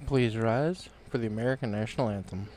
Please rise for the American National Anthem.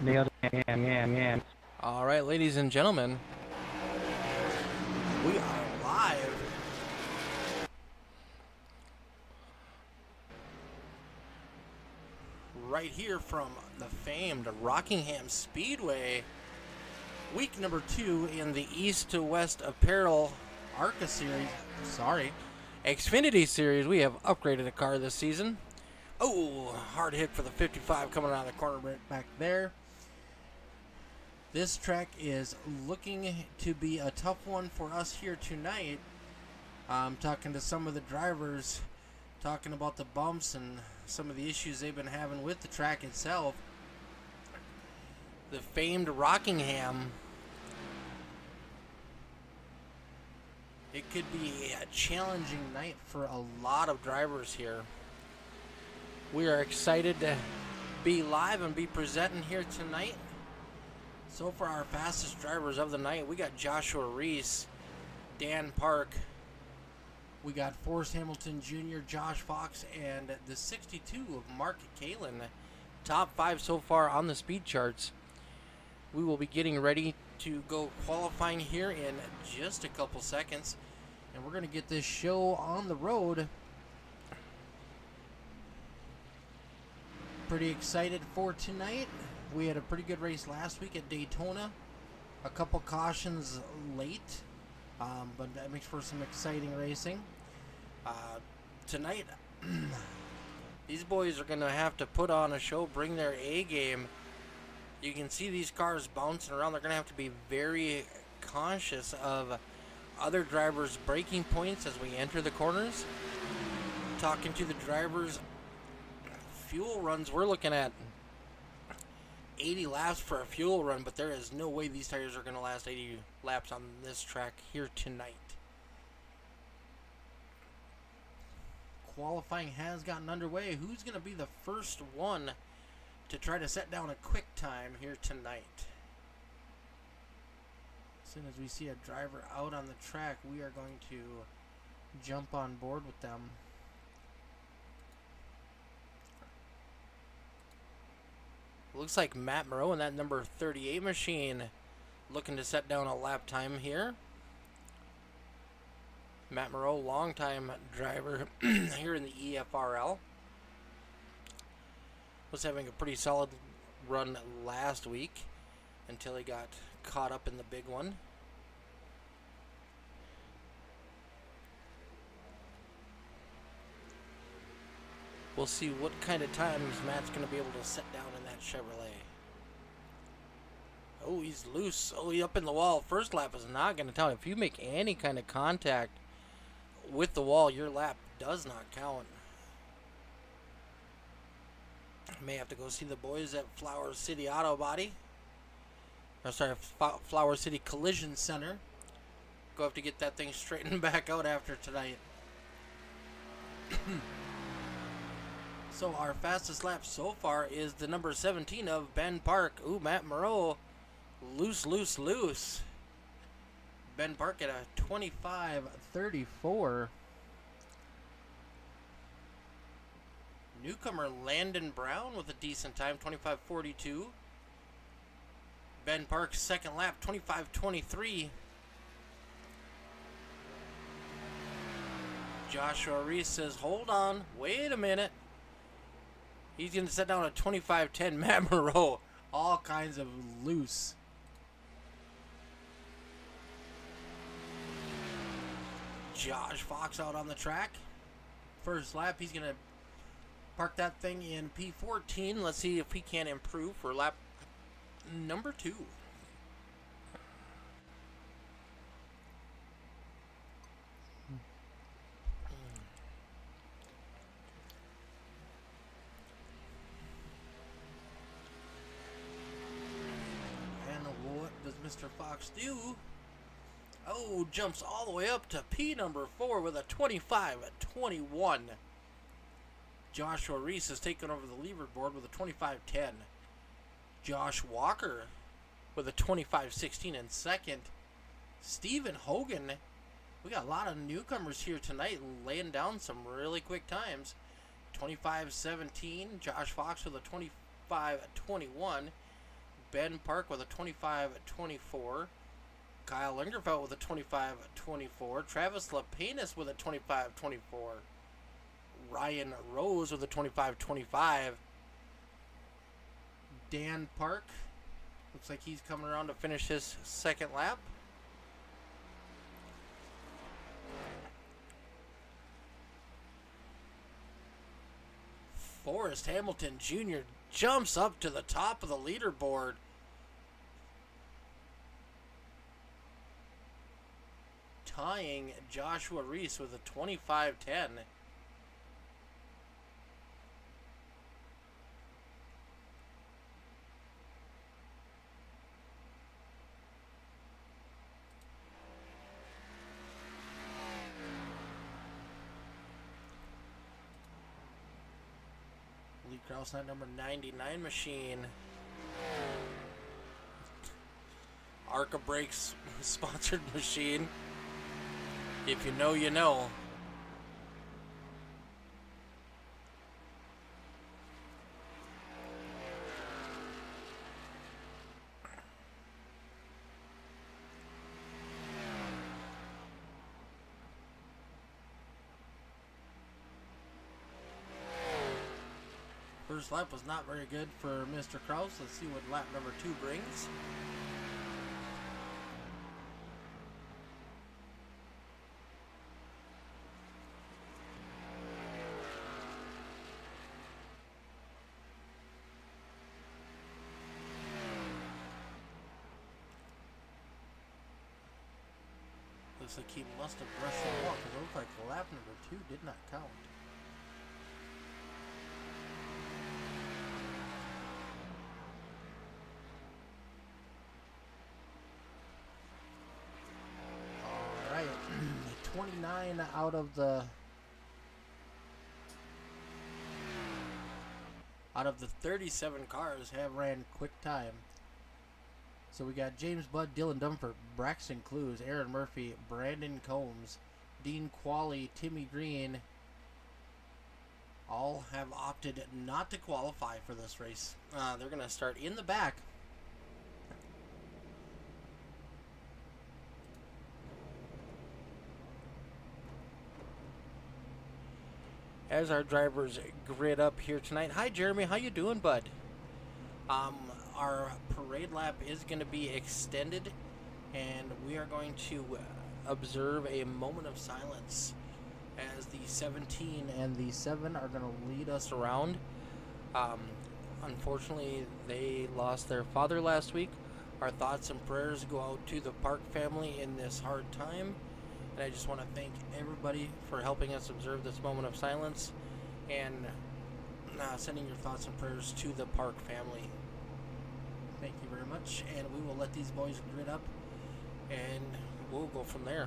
Nailed it. Yeah. All right, ladies and gentlemen, we are live. Right here from the famed Rockingham Speedway. Week number 2 in the East to West Apparel ARCA series. XFINITY series. We have upgraded a car this season. Oh, hard hit for the 55 coming out of the corner right back there. This track is looking to be a tough one for us here tonight. I'm talking to some of the drivers, talking about the bumps and some of the issues they've been having with the track itself. The famed Rockingham. It could be a challenging night for a lot of drivers here. We are excited to be live and be presenting here tonight. So far, our fastest drivers of the night, we got Joshua Reese, Dan Park, we got Forrest Hamilton Jr., Josh Fox, and the 62 of Mark Kalin. Top 5 so far on the speed charts. We will be getting ready to go qualifying here in just a couple seconds, and we're going to get this show on the road. Pretty excited for tonight. We had a pretty good race last week at Daytona. A couple cautions late, but that makes for some exciting racing. Tonight, these boys are going to have to put on a show, bring their A game. You can see these cars bouncing around. They're going to have to be very conscious of other drivers' braking points as we enter the corners. Talking to the drivers, fuel runs, we're looking at 80 laps for a fuel run, but there is no way these tires are going to last 80 laps on this track here tonight. Qualifying has gotten underway. Who's going to be the first one to try to set down a quick time here tonight? As soon as we see a driver out on the track, we are going to jump on board with them. Looks like Matt Moreau in that number 38 machine looking to set down a lap time here. Matt Moreau, longtime driver here in the EFRL. Was having a pretty solid run last week until he got caught up in the big one. We'll see what kind of times Matt's going to be able to set down in that Chevrolet. Oh, he's loose. Oh, he's up in the wall. First lap is not going to count. If you make any kind of contact with the wall, your lap does not count. May have to go see the boys at Flower City Auto Body. Or sorry, Flower City Collision Center. Go have to get that thing straightened back out after tonight. So our fastest lap so far is the number 17 of Ben Park. Ooh, Matt Moreau. Loose, loose, loose. Ben Park at a 25:34. Newcomer Landon Brown with a decent time, 25:42. Ben Park's second lap, 25:23. Joshua Reese says, hold on, wait a minute. He's going to set down a 25:10. Matt Moreau, all kinds of loose. Josh Fox out on the track. First lap, he's going to park that thing in P14. Let's see if he can improve for lap number 2. And what does Mr. Fox do? Oh, jumps all the way up to P number 4 with a 25:21. Joshua Reese has taken over the leaderboard with a 25:10. Josh Walker with a 25:16 in second. Stephen Hogan. We got a lot of newcomers here tonight laying down some really quick times. 25:17. Josh Fox with a 25:21. Ben Park with a 25:24. Kyle Lingerfeld with a 25:24. Travis Lapenas with a 25:24. Ryan Rose with a 25:25. Dan Park looks like he's coming around to finish his second lap. Forrest Hamilton Jr. jumps up to the top of the leaderboard. Tying Joshua Reese with a 25:10. Lee Krause, that number 99 machine. Arca Brakes sponsored machine. If you know, you know. First lap was not very good for Mr. Krause. Let's see what lap number 2 brings. Looks like he must have brushed the wall because it looked like lap number 2 did not count. Alright, 29 out of the 37 cars have ran quick time. So we got James Budd, Dylan Dunford, Braxton Clues, Aaron Murphy, Brandon Combs, Dean Qualley, Timmy Green. All have opted not to qualify for this race. They're going to start in the back. As our drivers grid up here tonight. Hi, Jeremy. How you doing, bud? Our parade lap is going to be extended, and we are going to observe a moment of silence as the 17 and the 7 are going to lead us around. Unfortunately, they lost their father last week. Our thoughts and prayers go out to the Park family in this hard time. And I just want to thank everybody for helping us observe this moment of silence and sending your thoughts and prayers to the Park family. Thank you very much, and we will let these boys grid up, and we'll go from there.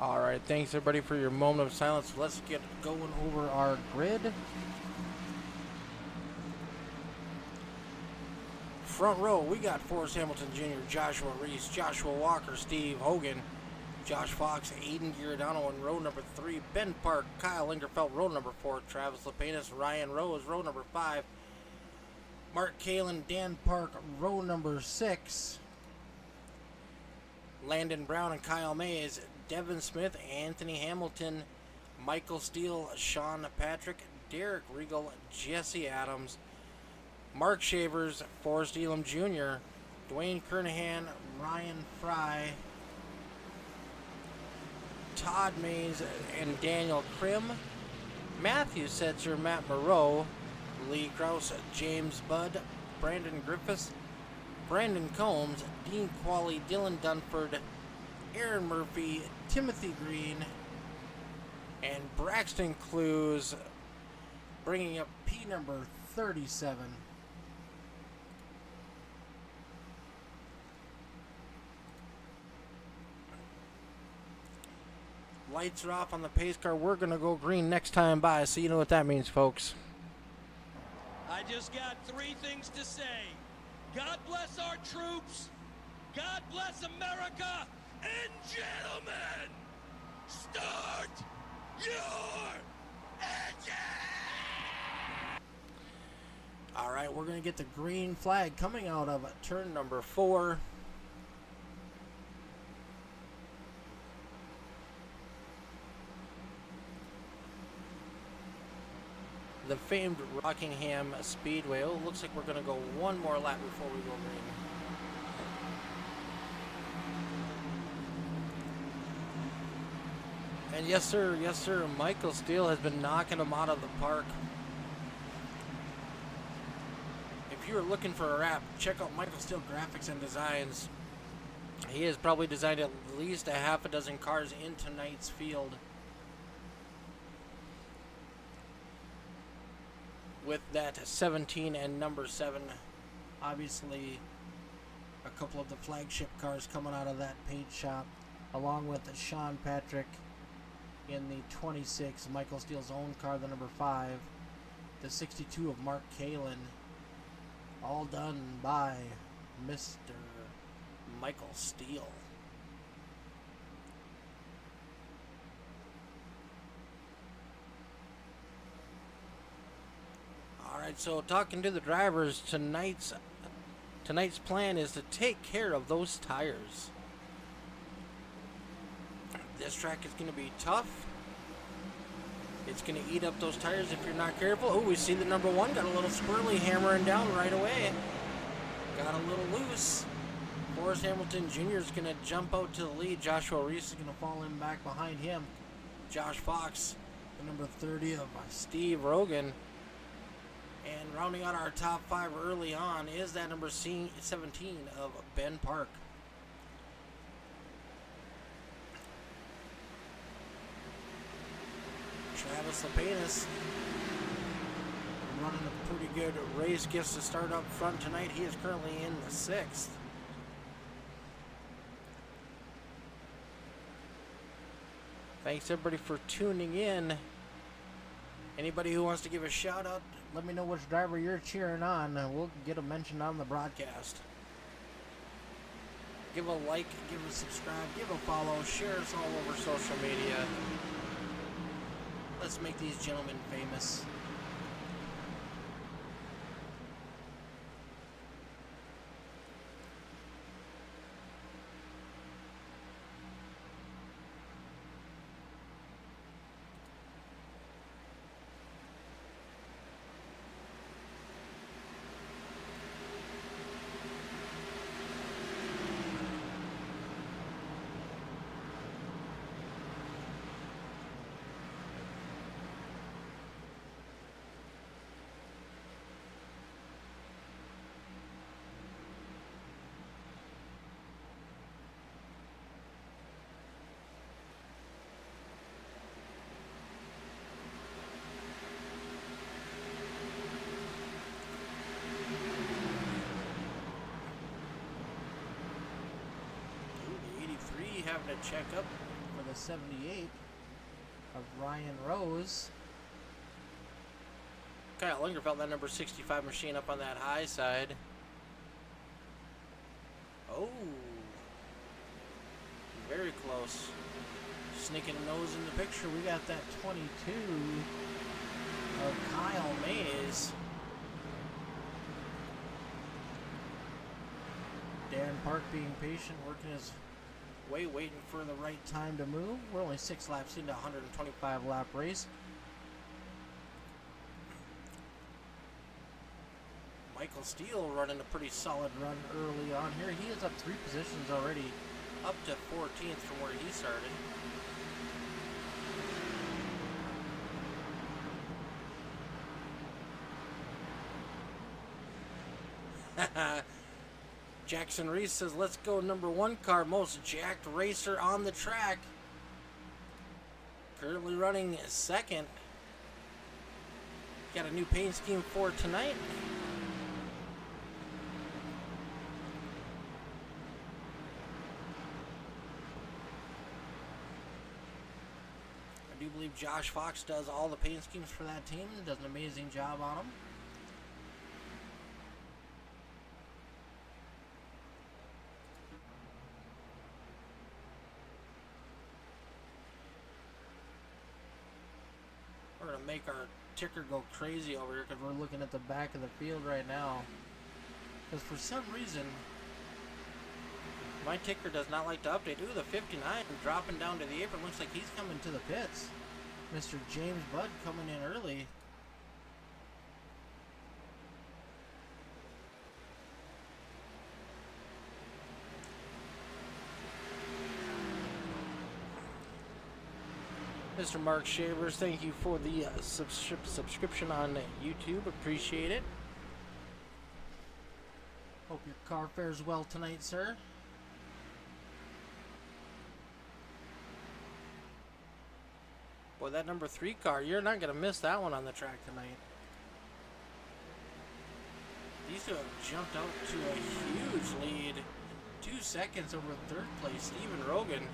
All right, thanks everybody for your moment of silence. Let's get going over our grid. Front row, we got Forrest Hamilton Jr., Joshua Reese, Joshua Walker, Steve Hogan, Josh Fox, Aiden Giordano in row number 3, Ben Park, Kyle Lingerfeld, row number 4, Travis Lepenis, Ryan Rose, row number 5, Mark Kalin, Dan Park, row number 6, Landon Brown and Kyle Mays, Devin Smith, Anthony Hamilton, Michael Steele, Sean Patrick, Derek Regal, Jesse Adams, Mark Shavers, Forrest Elam Jr., Dwayne Kernahan, Ryan Fry, Todd Mays, and Daniel Krim, Matthew Setzer, Matt Moreau, Lee Krause, James Budd, Brandon Griffiths, Brandon Combs, Dean Qualley, Dylan Dunford, Aaron Murphy, Timothy Green, and Braxton Clues, bringing up P number 37. Lights are off on the pace car. We're going to go green next time by, so you know what that means, folks. I just got 3 things to say. God bless our troops. God bless America. And gentlemen, start your engine! right, we're going to get the green flag coming out of turn number 4. The famed Rockingham Speedway. Oh, looks like we're going to go one more lap before we go green. And yes, sir, Michael Steele has been knocking them out of the park. If you are looking for a wrap, check out Michael Steele Graphics and Designs. He has probably designed at least a half a dozen cars in tonight's field. With that 17 and number 7, obviously a couple of the flagship cars coming out of that paint shop, along with Sean Patrick in the 26, Michael Steele's own car, the number 5, the 62 of Mark Kalin, all done by Mr. Michael Steele. Alright, so talking to the drivers, tonight's plan is to take care of those tires. This track is going to be tough. It's going to eat up those tires if you're not careful. Oh, we see the number 1 got a little squirrely hammering down right away. Got a little loose. Forrest Hamilton Jr. is going to jump out to the lead. Joshua Reese is going to fall in back behind him. Josh Fox, the number 30 of Steve Rogan. And rounding out our top 5 early on is that number 17 of Ben Park. Travis Lapenas running a pretty good race. Gets to start up front tonight. He is currently in the 6th. Thanks everybody for tuning in. Anybody who wants to give a shout out, let me know which driver you're cheering on, and we'll get a mention on the broadcast. Give a like, give a subscribe, give a follow, share us all over social media. Let's make these gentlemen famous. Having to check up for the 78 of Ryan Rose. Kyle Lingerfeld, that number 65 machine up on that high side. Oh, very close. Sneaking a nose in the picture. We got that 22 of Kyle Mays. Dan Park being patient, working his way, waiting for the right time to move. We're only 6 laps into a 125 lap race. Michael Steele running a pretty solid run early on here. He is up 3 positions already, up to 14th from where he started. Jackson Reese says, let's go number 1 car, most jacked racer on the track. Currently running 2nd. Got a new paint scheme for tonight. I do believe Josh Fox does all the paint schemes for that team. Does an amazing job on them. We're going to make our ticker go crazy over here because we're looking at the back of the field right now. Because for some reason, my ticker does not like to update. Ooh, the 59 dropping down to the apron. Looks like he's coming to the pits. Mr. James Budd coming in early. Mr. Mark Shavers, thank you for the subscription on YouTube. Appreciate it. Hope your car fares well tonight, sir. Boy, that number 3 car, you're not going to miss that one on the track tonight. These two have jumped out to a huge lead. 2 seconds over third place, Stephen Rogan.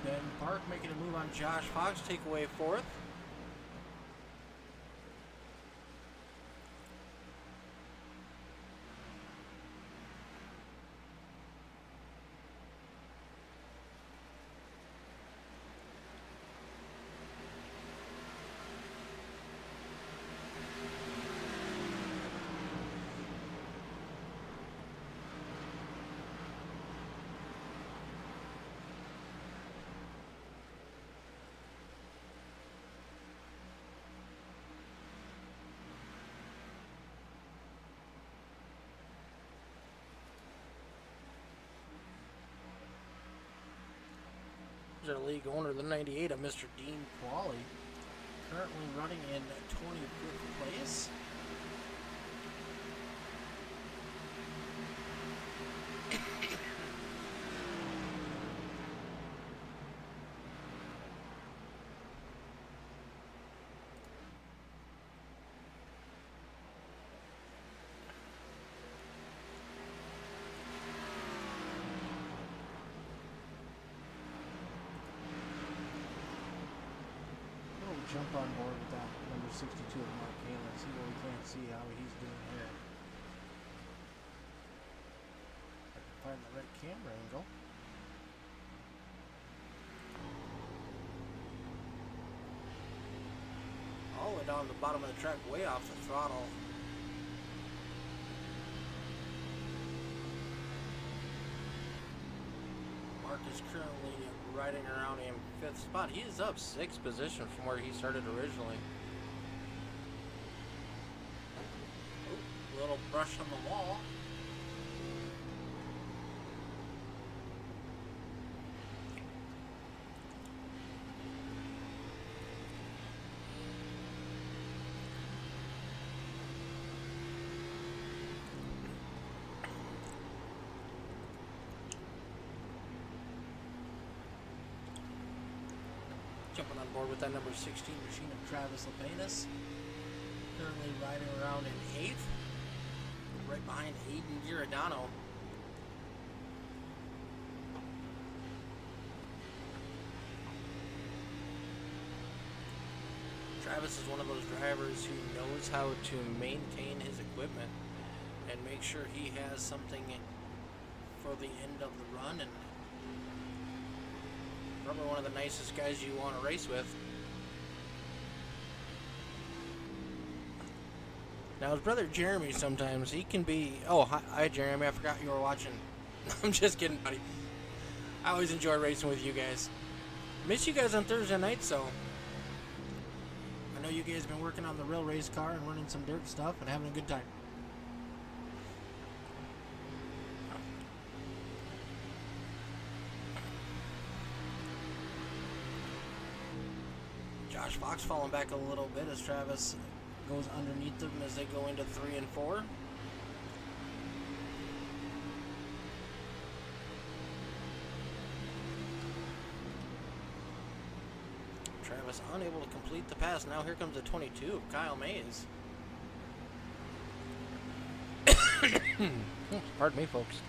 Ben Park making a move on Josh Fox, take away fourth. Our league owner, the 98 of Mr. Dean Qualley, currently running in 25th place. Jump on board with that number 62 of Mark Halen. See what we can't see how he's doing here. I can find the right camera angle. All the way down the bottom of the track, way off the throttle. Mark is currently riding around in 5th spot. He is up 6th position from where he started originally. Ooh, little brush on the wall. Jumping on board with that number 16 machine of Travis Lepanis. Currently riding around in 8th. Right behind Aiden Giordano. Travis is one of those drivers who knows how to maintain his equipment and make sure he has something for the end of the run, and probably one of the nicest guys you want to race with. Now his brother Jeremy, sometimes he can be, oh hi Jeremy, I forgot you were watching. I'm just kidding, buddy. I always enjoy racing with you guys. Miss you guys on Thursday nights, so I know you guys have been working on the real race car and running some dirt stuff and having a good time. Josh Fox falling back a little bit as Travis goes underneath them as they go into 3 and 4. Travis unable to complete the pass. Now here comes the 22 of Kyle Mays. Pardon me, folks.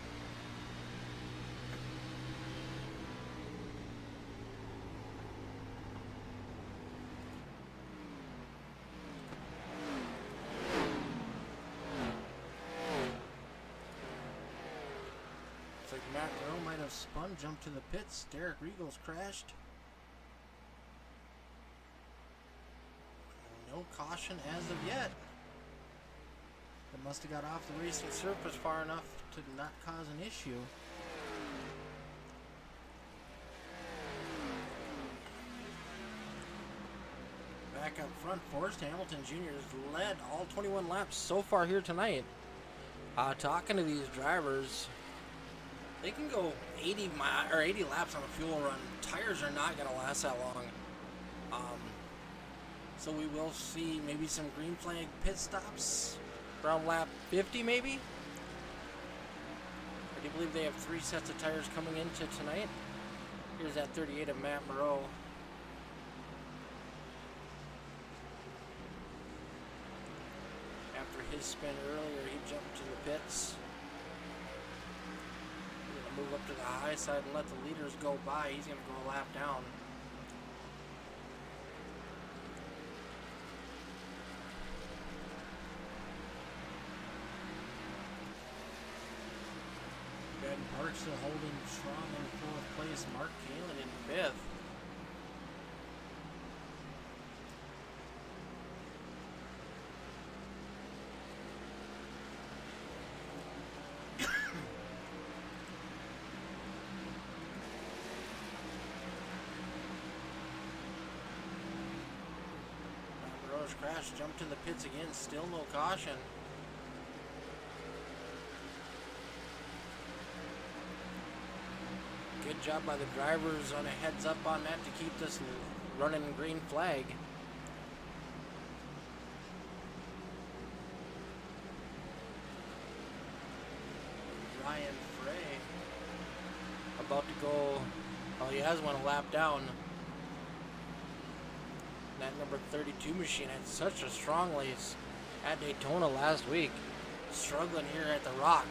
Looks like Matt Rowe might have spun, jumped to the pits. Derek Regals crashed. caution as of yet. It must have got off the racing surface far enough to not cause an issue. Back up front, Forrest Hamilton Jr. has led all 21 laps so far here tonight. Talking to these drivers, they can go 80 laps on a fuel run. Tires are not going to last that long. So we will see maybe some green flag pit stops around lap 50 maybe. I do believe they have 3 sets of tires coming into tonight. Here's that 38 of Matt Moreau. After his spin earlier, he jumped to the pits. He's going to move up to the high side and let the leaders go by. He's going to go a lap down. Ben Park still holding strong in 4th place. Mark Kalin in 5th. Crash, jumped to the pits again, still no caution. Good job by the drivers on a heads up on that to keep this running green flag. Ryan Frey about to go, oh, he has one lap down. That number 32 machine had such a strong race at Daytona last week. Struggling here at the Rock.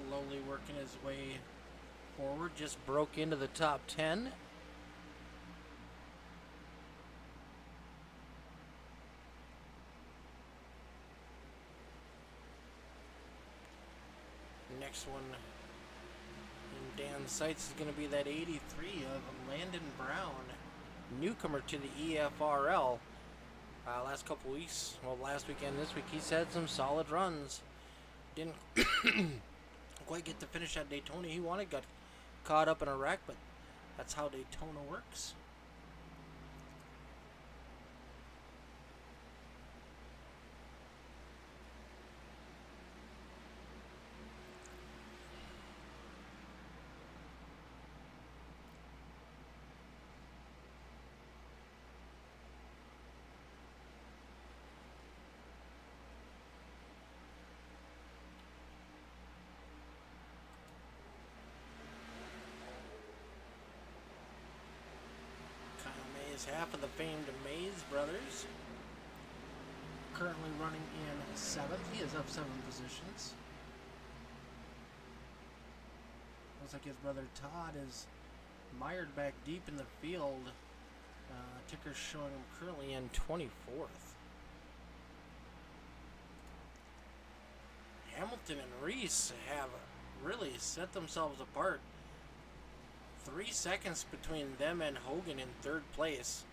Slowly working his way forward, just broke into the top 10. Next one in Dan's sights is going to be that 83 of Landon Brown, newcomer to the EFRL. Last couple weeks, well, last weekend, this week, he's had some solid runs. Didn't quite get to finish at Daytona. He got caught up in a wreck, but that's how Daytona works. Half of the famed Mays brothers. Currently running in 7th. He is up 7 positions. Looks like his brother Todd is mired back deep in the field. Ticker showing him currently in 24th. Hamilton and Reese have really set themselves apart. 3 seconds between them and Hogan in 3rd place.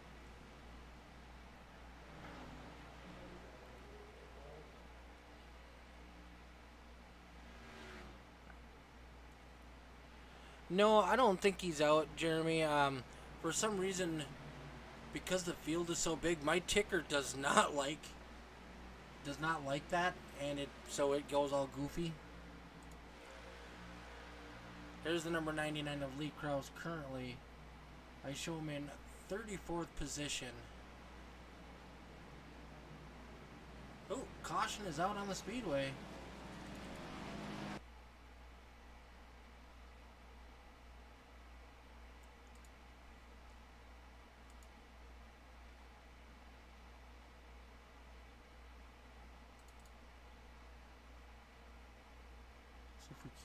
No, I don't think he's out, Jeremy. For some reason, because the field is so big, my ticker does not like that, and so it goes all goofy. There's the number 99 of Lee Krause currently. I show him in 34th position. Oh, caution is out on the speedway.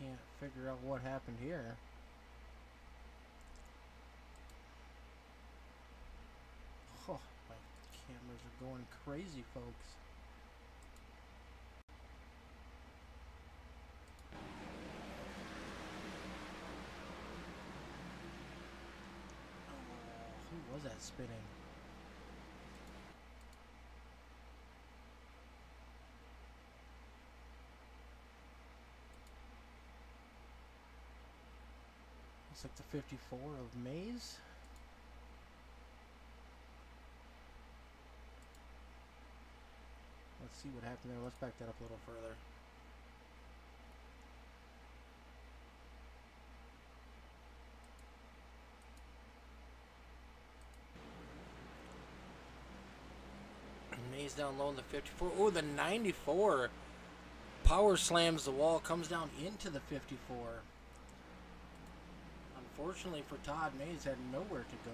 can't figure out what happened here. Oh, my cameras are going crazy, folks. Oh, who was that spinning? Looks like the 54 of Mays. Let's see what happened there. Let's back that up a little further. Mays down low in the 54. Oh, the 94 power slams the wall, comes down into the 54. Unfortunately for Todd, Mays had nowhere to go.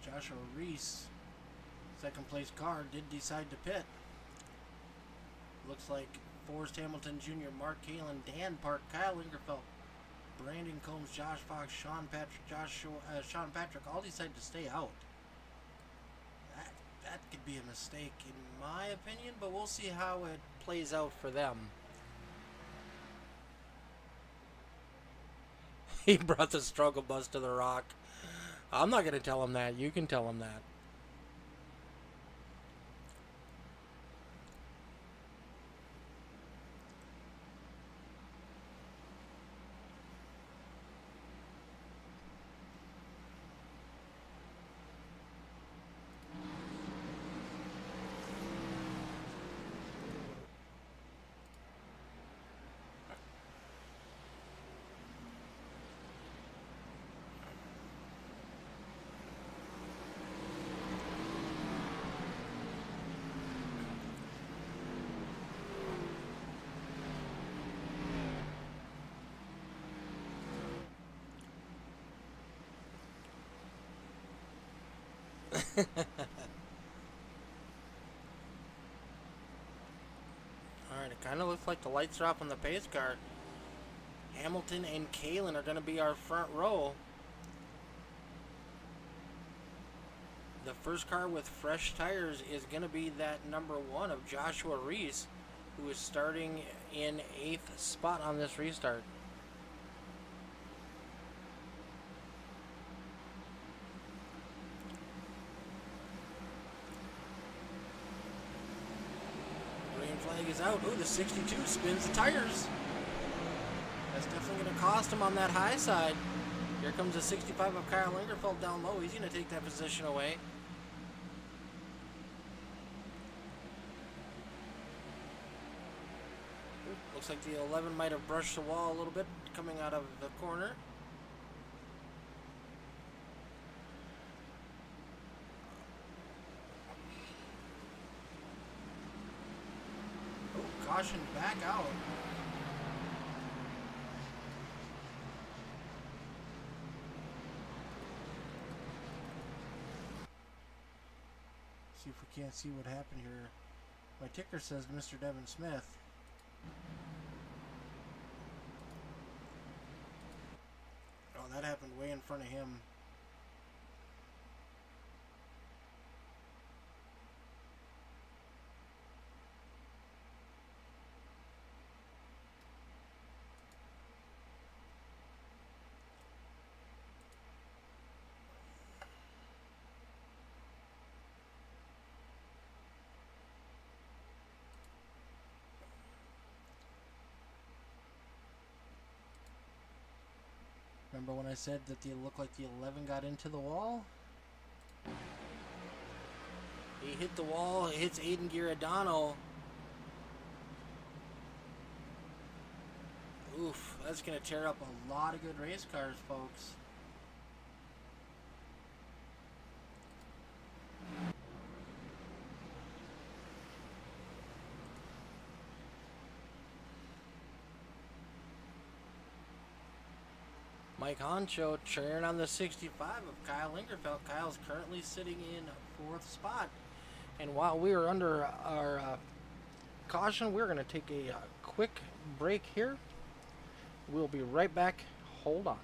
Joshua Reese, second place car, did decide to pit. Looks like Forrest Hamilton Jr., Mark Kalin, Dan Park, Kyle Ingerfeld, Brandon Combs, Josh Fox, Sean Patrick all decided to stay out. That could be a mistake in my opinion, but we'll see how it plays out for them. He brought the struggle bus to the Rock. I'm not going to tell him that. You can tell him that. Alright, it kind of looks like the lights are off on the pace car. Hamilton and Kalin are going to be our front row. The first car with fresh tires is going to be that number 1 of Joshua Reese, who is starting in 8th spot on this restart. Flag is out. Oh, the 62 spins the tires. That's definitely going to cost him on that high side. Here comes the 65 of Kyle Ingerfeld down low. He's going to take that position away. Ooh, looks like the 11 might have brushed the wall a little bit coming out of the corner. Caution back out. See if we can't see what happened here. My ticker says Mr. Devin Smith. Oh, that happened way in front of him. Remember when I said that it looked like the 11 got into the wall? He hit the wall, it hits Aiden Giordano. Oof, that's going to tear up a lot of good race cars, folks. Mike Honcho cheering on the 65 of Kyle Lingerfeld. Kyle's currently sitting in 4th spot. And while we are under our caution, we're going to take a quick break here. We'll be right back. Hold on.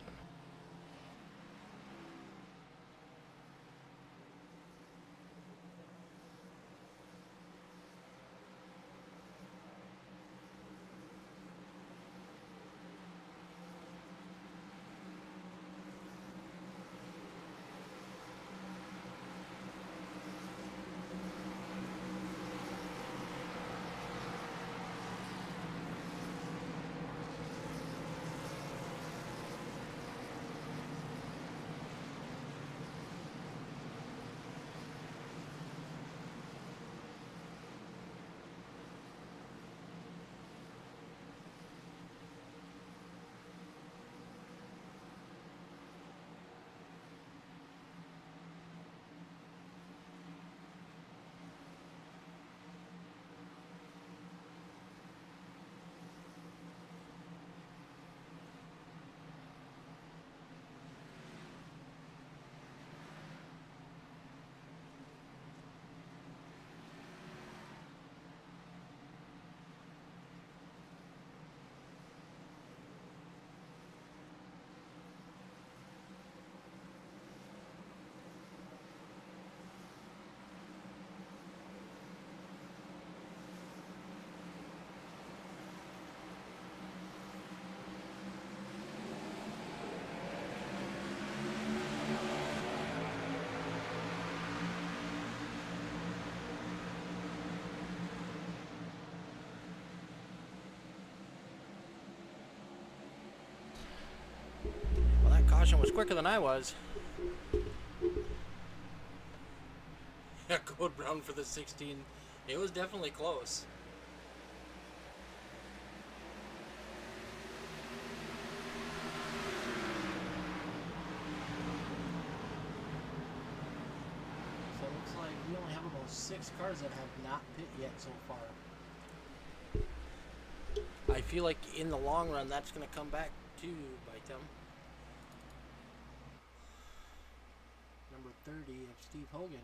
Caution was quicker than I was. Yeah, Code Brown for the 16. It was definitely close. So it looks like we only have about 6 cars that have not pit yet so far. I feel like in the long run that's going to come back to bite them. Number 30 of Steve Hogan.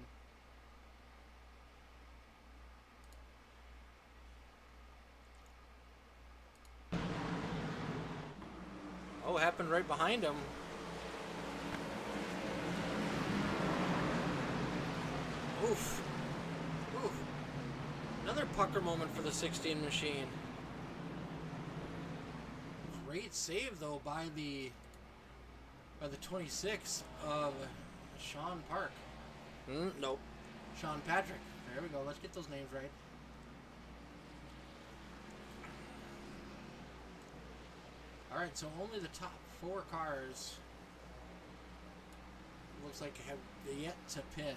Oh, happened right behind him. Oof. Oof. Another pucker moment for the 16 machine. Great save though by the 26 of Sean Park. Nope. Sean Patrick. There we go. Let's get those names right. Alright, so only the top 4 cars looks like have yet to pit.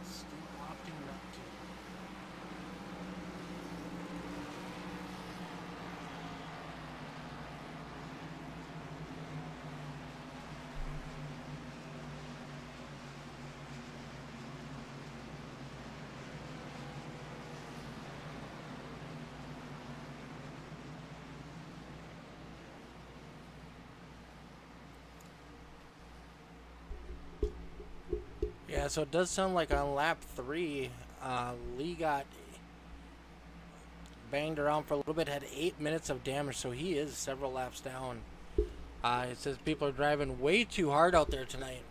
Still opting not to. Yeah, so it does sound like on lap 3, Lee got banged around for a little bit, had 8 minutes of damage, so he is several laps down. It says people are driving way too hard out there tonight.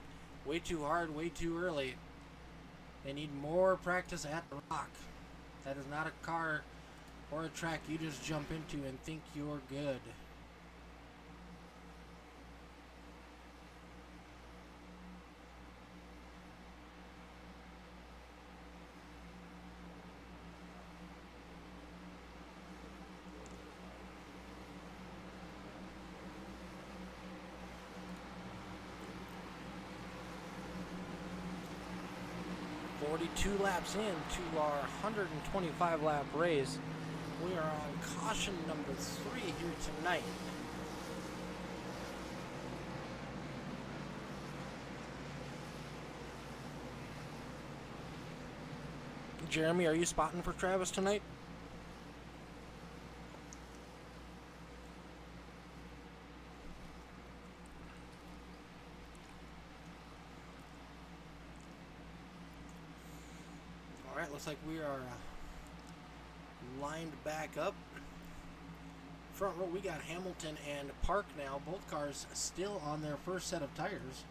Way too hard, way too early. They need more practice at the rock. That is not a car or a track you just jump into and think you're good. Two laps into our 125 lap race. We are on caution number 3 here tonight. Jeremy, are you spotting for Travis tonight? All right, looks like we are lined back up. Front row, we got Hamilton and Park now. Both cars still on their first set of tires.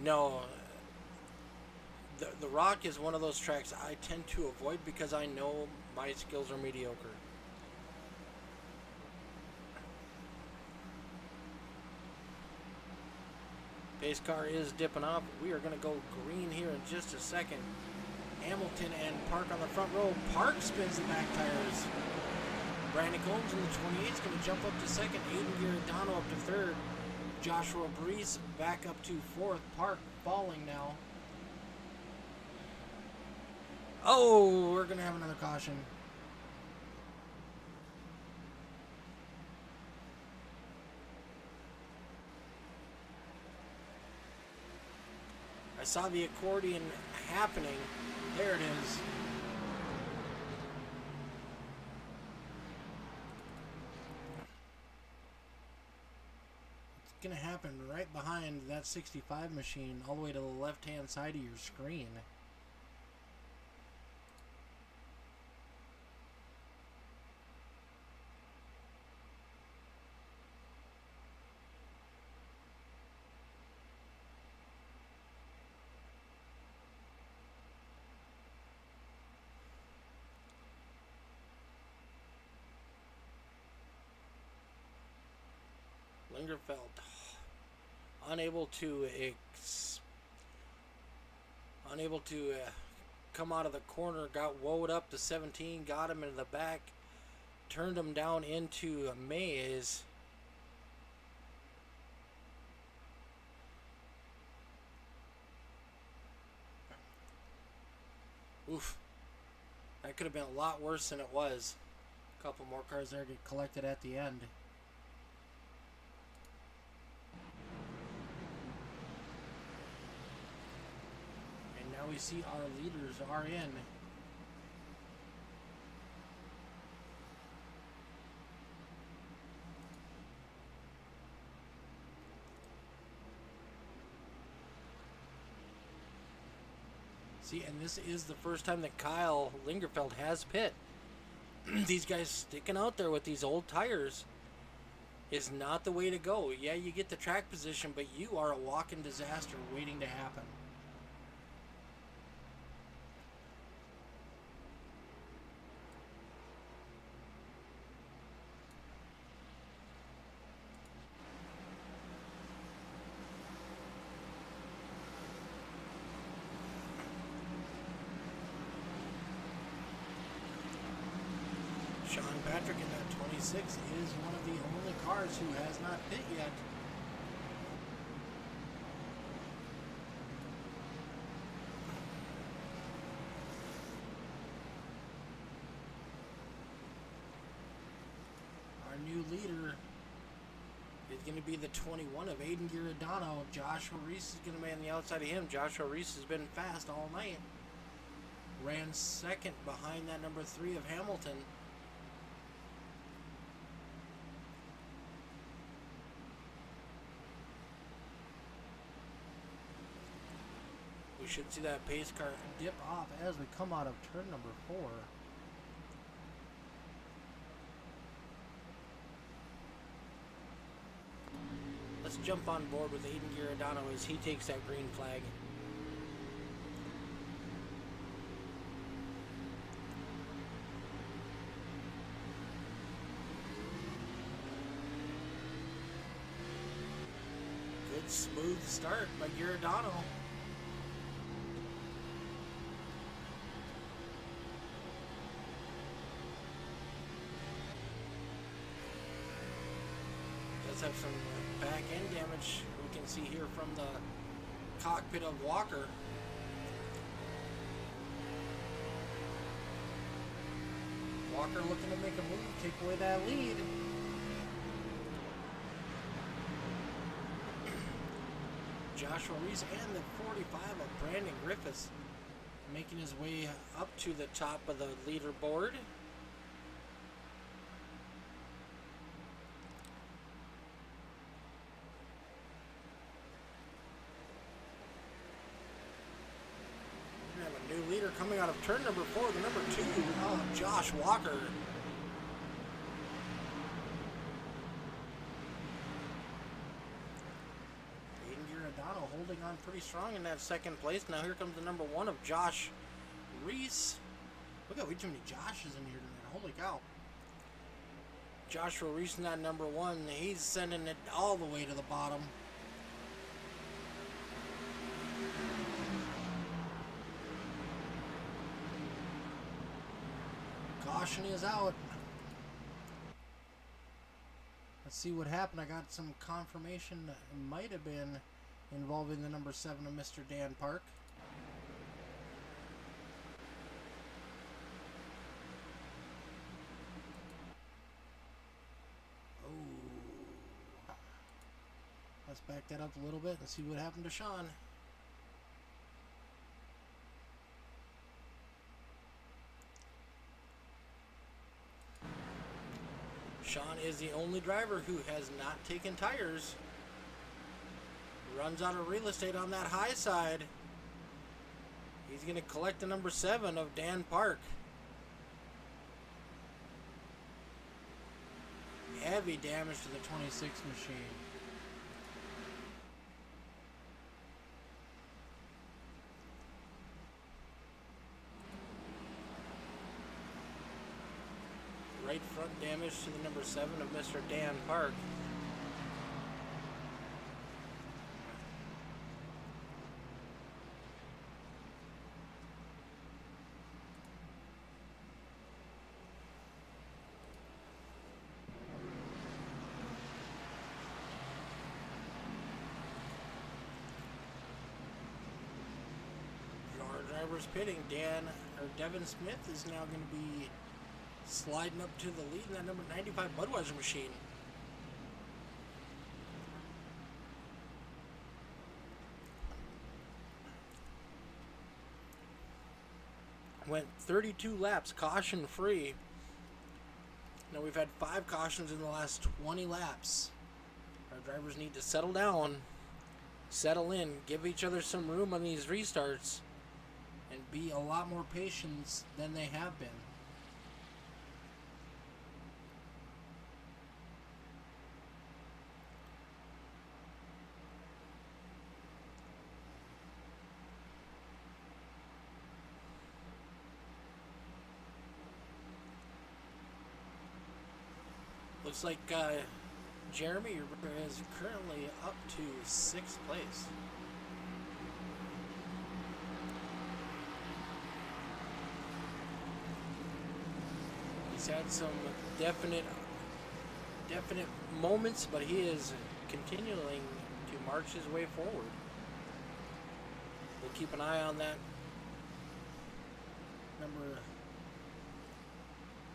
No, the Rock is one of those tracks I tend to avoid because I know my skills are mediocre. Pace car is dipping off. We are going to go green here in just a second. Hamilton and Park on the front row. Park spins the back tires. Brandon Combs in the 28 is going to jump up to second. Aiden Giordano up to third. Joshua Brees back up to fourth. Park falling now. Oh, we're going to have another caution. I saw the accordion happening. There it is. It's going to happen right behind that 65 machine, all the way to the left-hand side of your screen. Lingerfeld unable to come out of the corner, got woed up to 17, got him into the back, turned him down into a maze. Oof, that could have been a lot worse than it was. A couple more cars there get collected at the end. Now we see our leaders are in. See, and this is the first time that Kyle Lingerfeld has pit. These guys sticking out there with these old tires is not the way to go. Yeah, you get the track position, but you are a walking disaster waiting to happen. Sean Patrick in that 26 is one of the only cars who has not pit yet. Our new leader is going to be the 21 of Aiden Giordano. Joshua Reese is going to be on the outside of him. Joshua Reese has been fast all night. Ran second behind that number 3 of Hamilton. We should see that pace car dip off as we come out of turn number 4. Let's jump on board with Aiden Giordano as he takes that green flag. Good smooth start by Giordano. Have some back end damage we can see here from the cockpit of Walker. Walker looking to make a move, take away that lead. Joshua Reese and the 45 of Brandon Griffiths making his way up to the top of the leaderboard. We have a new leader coming out of turn number 4, the number 2, Josh Walker. Holding on pretty strong in that second place. Now here comes the number 1 of Josh Reese. Look at way too many Joshes in here tonight. Holy cow. Joshua Reese in that number 1. He's sending it all the way to the bottom. Caution is out. Let's see what happened. I got some confirmation that it might have been involving the number 7 of Mr. Dan Park. Oh. Let's back that up a little bit and see what happened to Sean. Sean is the only driver who has not taken tires. Runs out of real estate on that high side. He's going to collect the number 7 of Dan Park. Heavy damage to the 26 machine. Right front damage to the number 7 of Mr. Dan Park. Drivers pitting. Devin Smith is now going to be sliding up to the lead in that number 95 Budweiser machine. Went 32 laps caution free. Now we've had 5 cautions in the last 20 laps. Our drivers need to settle down, settle in, give each other some room on these restarts, and be a lot more patient than they have been. Looks like Jeremy is currently up to 6th place. He's had some definite moments, but he is continuing to march his way forward. We'll keep an eye on that number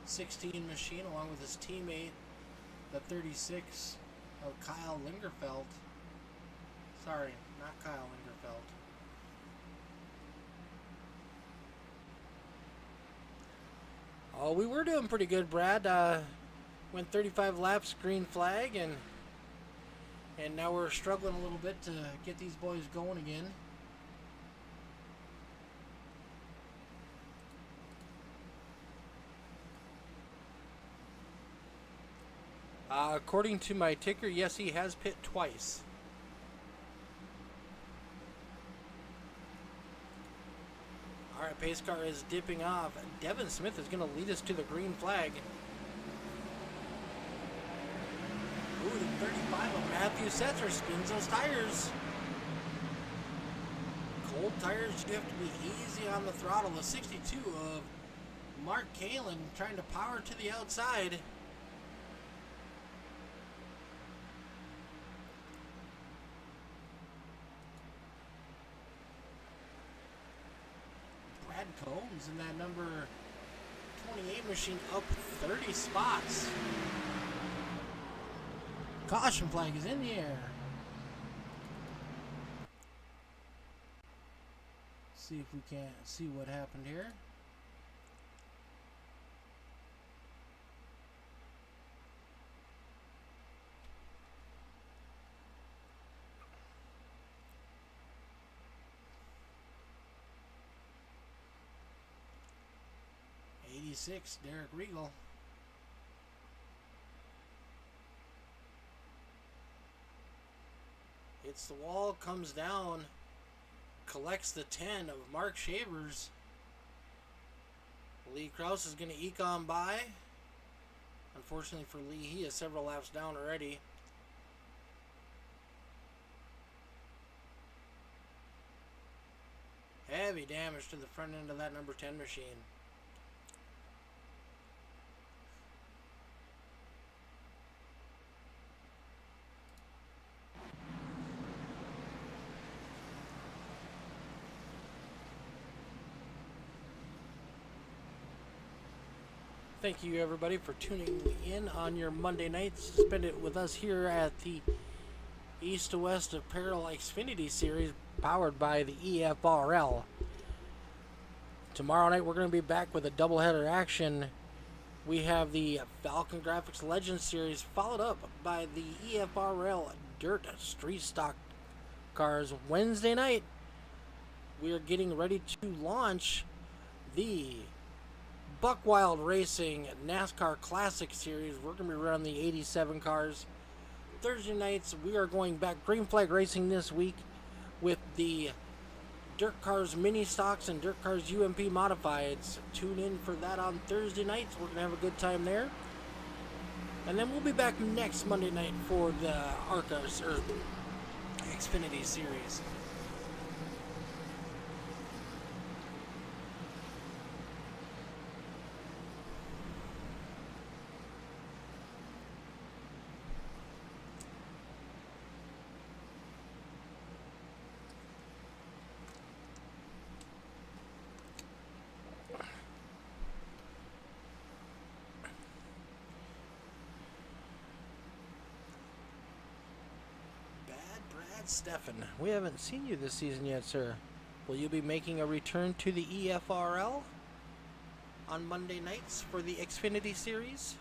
16 machine along with his teammate, the 36 of Kyle Lingerfeld. Sorry, not Kyle Lingerfeld. Oh, we were doing pretty good, Brad. Went 35 laps, green flag, and now we're struggling a little bit to get these boys going again. According to my ticker, yes, he has pit twice. Alright, pace car is dipping off. Devin Smith is going to lead us to the green flag. Ooh, the 35 of Matthew Setzer spins those tires. Cold tires, you have to be easy on the throttle. The 62 of Mark Kalin trying to power to the outside. Combs in that number 28 machine up 30 spots. Caution flag is in the air. See if we can't see what happened here. '86, Derek Regal. Hits the wall, comes down, collects the 10 of Mark Shavers. Lee Krause is going to eke on by. Unfortunately for Lee, he is several laps down already. Heavy damage to the front end of that number 10 machine. Thank you everybody for tuning in on your Monday nights. Spend it with us here at the East to West Apparel XFINITY series powered by the EFRL. Tomorrow night we're going to be back with a doubleheader action. We have the FALCONGRAFIX Legends series followed up by the EFRL Dirt Street Stock cars. Wednesday night we are getting ready to launch the Buck Wild Racing NASCAR Classic Series. We're going to be running the 87 cars. Thursday nights, we are going back Green Flag Racing this week with the Dirt Cars Mini Stocks and Dirt Cars UMP Modifieds. Tune in for that on Thursday nights. We're going to have a good time there. And then we'll be back next Monday night for the ARCA or XFINITY series. Stefan, we haven't seen you this season yet, sir. Will you be making a return to the EFRL on Monday nights for the XFINITY series?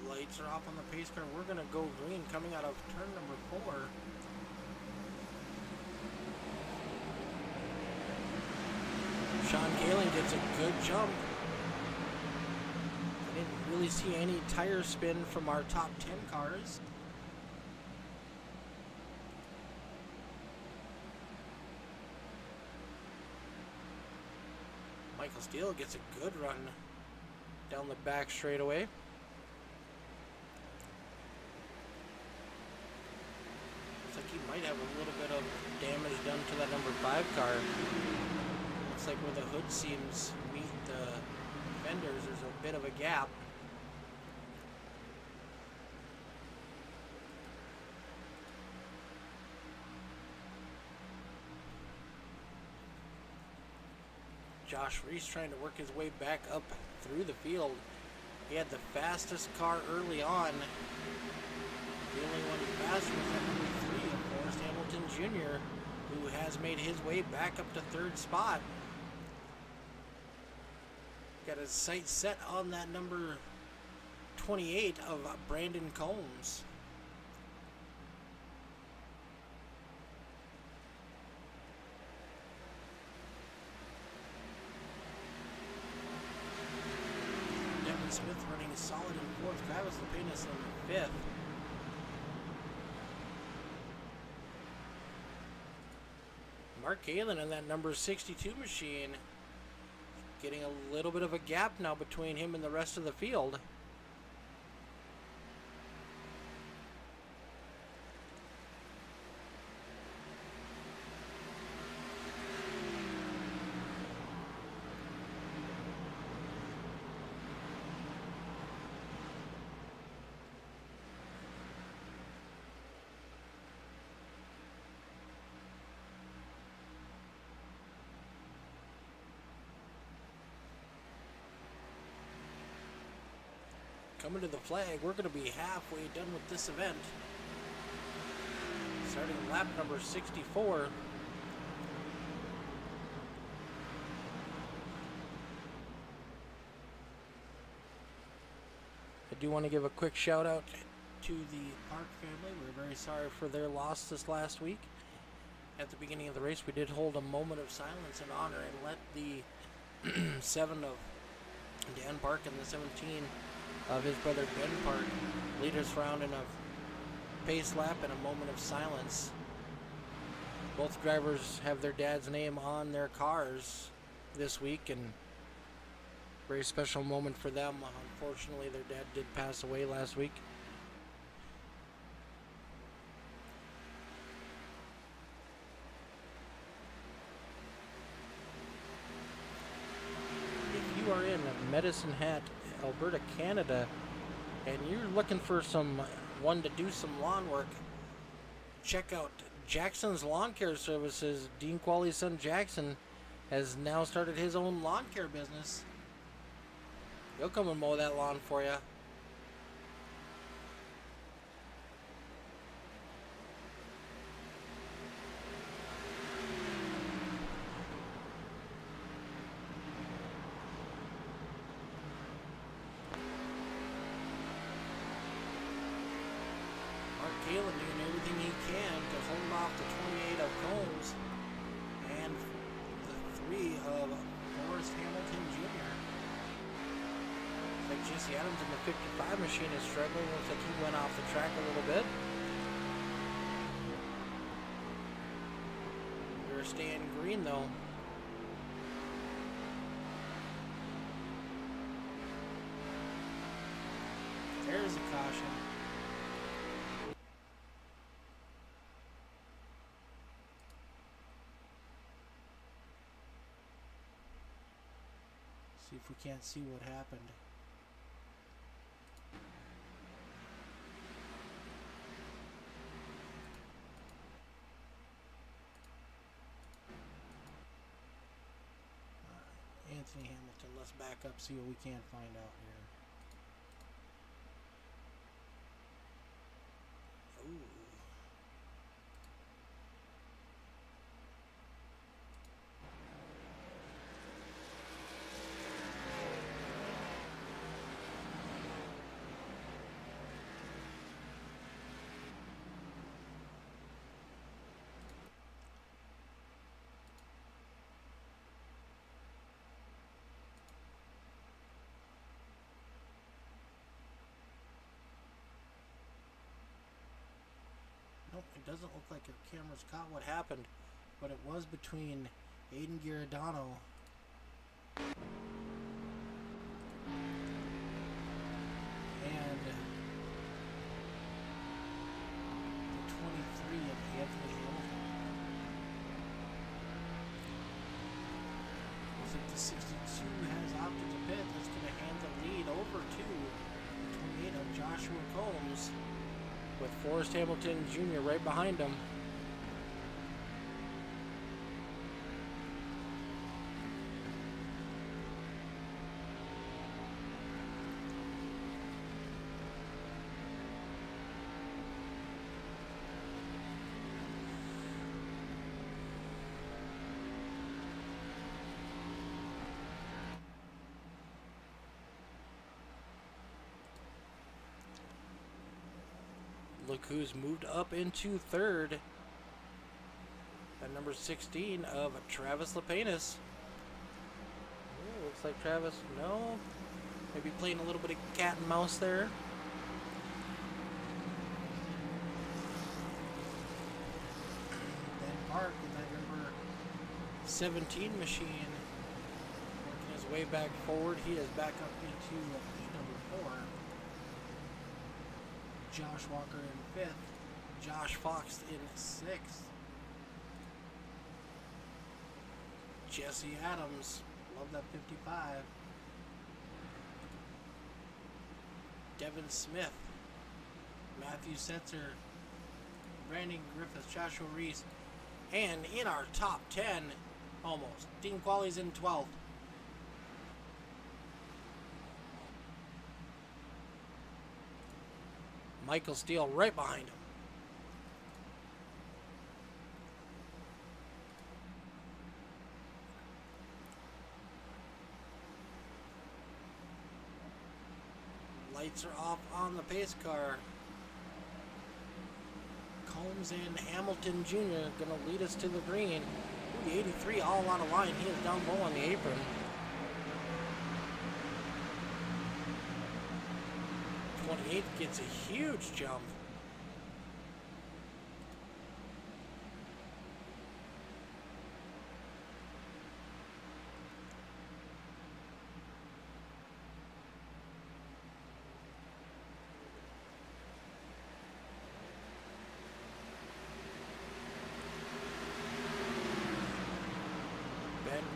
Lights are off on the pace car. We're going to go green coming out of turn number 4. Sean Kaling gets a good jump. I didn't really see any tire spin from our top 10 cars. Michael Steele gets a good run down the back straightaway. Like he might have a little bit of damage done to that number 5 car. Looks like where the hood seams meet the fenders, there's a bit of a gap. Josh Reese trying to work his way back up through the field. He had the fastest car early on. The only one faster was that number 3 of Forrest Hamilton Jr., who has made his way back up to 3rd spot. Got his sights set on that number 28 of Brandon Combs. Devin Smith running solid in 4th. Travis Lapinus in 5th. Mark Galen in that number 62 machine, getting a little bit of a gap now between him and the rest of the field. Coming to the flag, we're going to be halfway done with this event. Starting lap number 64. I do want to give a quick shout out to the Park family. We're very sorry for their loss this last week. At the beginning of the race, we did hold a moment of silence in honor and let the 7 of Dan Park and the 17 of his brother Ben Park lead us around in a pace lap and a moment of silence. Both drivers have their dad's name on their cars this week, and very special moment for them. Unfortunately, their dad did pass away last week. If you are in Medicine Hat, Alberta, Canada, and you're looking for someone to do some lawn work, check out Jackson's Lawn Care Services. Dean Qualley's son Jackson has now started his own lawn care business. He'll come and mow that lawn for you. Kalen doing everything he can to hold off the 28 of Combs and the 3 of Forrest Hamilton Jr. Looks like Jesse Adams in the 55 machine is struggling. Looks like he went off the track a little bit. We're staying green though. There's a caution. See if we can't see what happened. Anthony Hamilton, let's back up, see what we can find out here. Ooh. Nope, it doesn't look like our camera's caught what happened, but it was between Aiden Giordano and the 23 of Anthony Hamilton. Looks like the 62 has opted to pit. That's going to hand the lead over to the 28 of Joshua Combs, with Forrest Hamilton Jr. right behind him. Look who's moved up into third. At number 16 of Travis Lapenas. Ooh, looks like Travis, no. Maybe playing a little bit of cat and mouse there. Ben Park in that number 17 machine. Working his way back forward. He is back up into number 4. Josh Walker in 5th, Josh Fox in 6th, Jesse Adams, love that 55, Devin Smith, Matthew Setzer, Brandon Griffith, Joshua Reese, and in our top 10, almost, Dean Qualley's in 12th. Michael Steele right behind him. Lights are off on the pace car. Combs and Hamilton Jr. going to lead us to the green. Ooh, the 83 all out of line. He is down low on the apron. 28 gets a huge jump.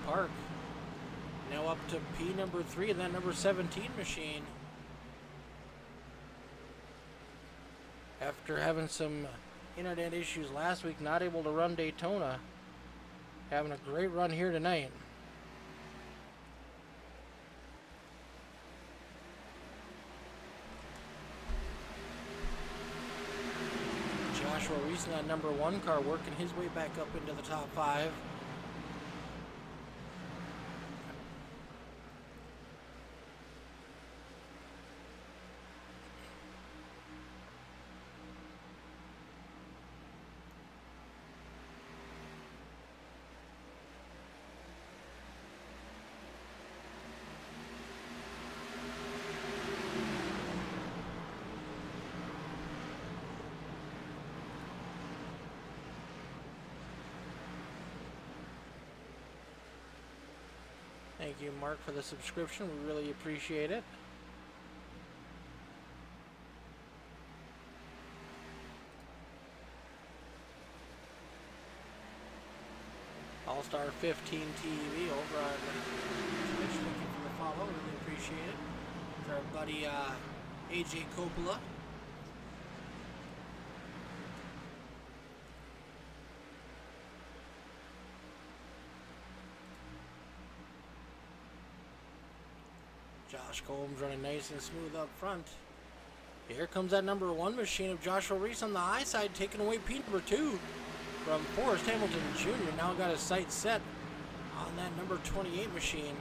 Park. Now up to P number 3 and that number 17 machine. After having some internet issues last week, not able to run Daytona, having a great run here tonight. Joshua Reese in that number 1 car working his way back up into the top 5. Thank you, Mark, for the subscription. We really appreciate it. All-Star 15 TV over on Twitch. Thank you for the follow. Really appreciate it. For our buddy AJ Coppola. Josh Combs running nice and smooth up front. Here comes that number 1 machine of Joshua Reese on the high side, taking away P number 2 from Forrest Hamilton Jr. Now got his sights set on that number 28 machine.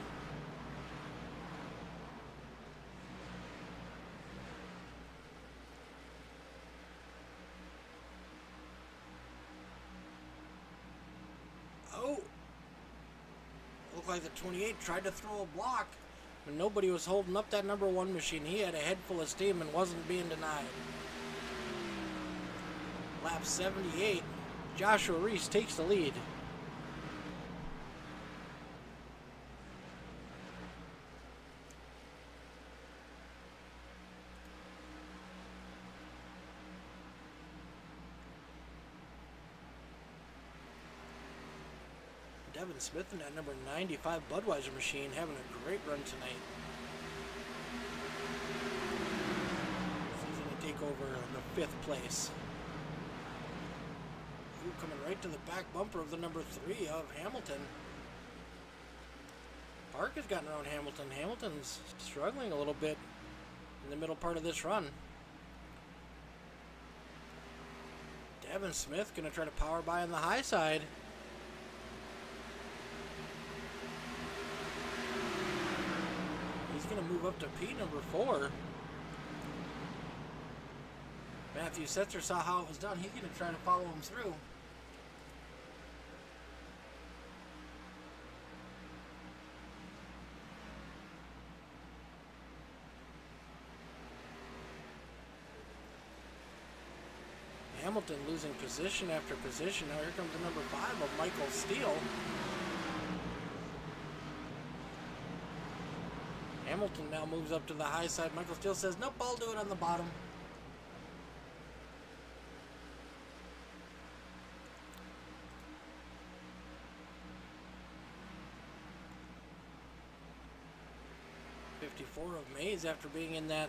Oh! Looked like the 28 tried to throw a block. But nobody was holding up that number 1 machine. He had a head full of steam and wasn't being denied. Lap 78, Joshua Reese takes the lead. Devin Smith in that number 95 Budweiser machine having a great run tonight. He's going to take over in the 5th place. Ooh, coming right to the back bumper of the number 3 of Hamilton. Park has gotten around Hamilton. Hamilton's struggling a little bit in the middle part of this run. Devin Smith going to try to power by on the high side. Going to move up to P number 4. Matthew Setzer saw how it was done. He's going to try to follow him through. Hamilton losing position after position. Now here comes the number 5 of Michael Steele. Hamilton now moves up to the high side. Michael Steele says, nope, I'll do it on the bottom. '54 of Mays after being in that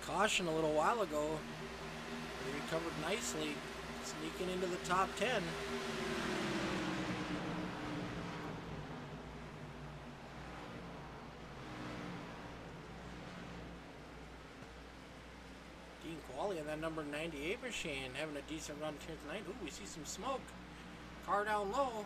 caution a little while ago. He recovered nicely, sneaking into the top 10. Quali and that number 98 machine having a decent run here tonight. Ooh, we see some smoke. Car down low.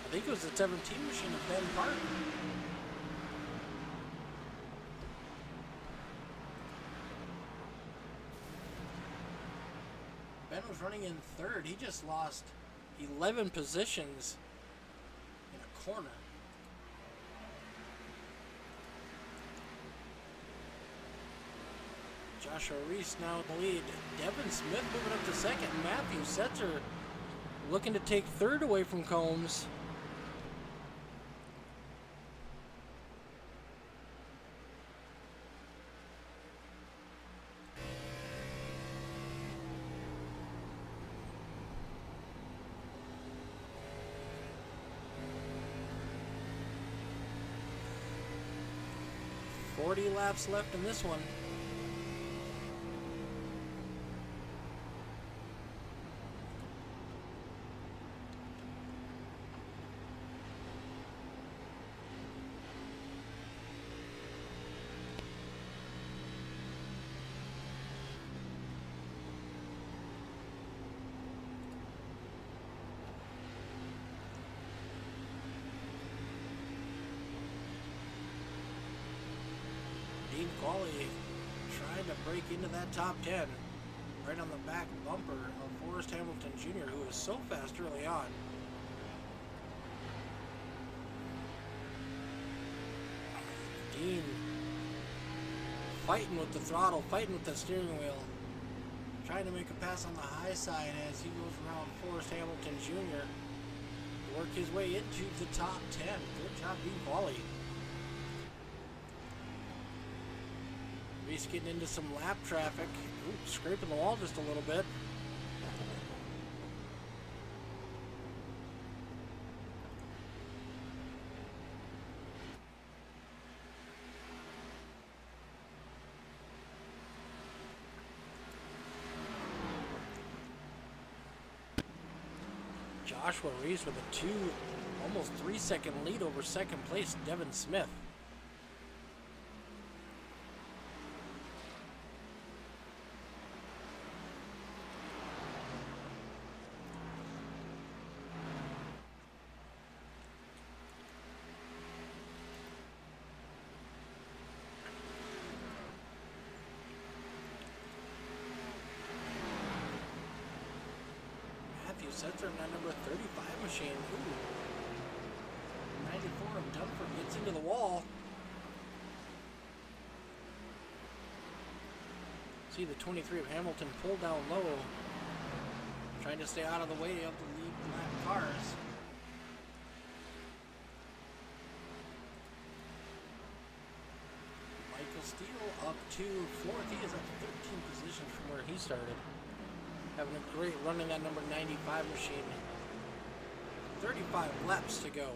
I think it was the 17 machine of Ben Park. Ben was running in third. He just lost 11 positions in a corner. Joshua Reese now in the lead. Devin Smith moving up to second. Matthew Setzer looking to take third away from Combs. Forty laps left in this one. Quali trying to break into that top 10 right on the back bumper of Forrest Hamilton Jr., who was so fast early on. Dean fighting with the throttle, fighting with the steering wheel, trying to make a pass on the high side as he goes around Forrest Hamilton Jr. to work his way into the top 10. Good job, Dean Quali. Reese getting into some lap traffic. Ooh, scraping the wall just a little bit. Joshua Reese with a almost 3-second lead over second place, Devin Smith. Setzer in that number 35 machine. Ooh. 94 of Dunford gets into the wall. See the 23 of Hamilton pull down low, trying to stay out of the way of the lead lap cars. Michael Steele up to fourth. He is up to 13 positions from where he started. Having a great run in that number 95 machine. 35 laps to go.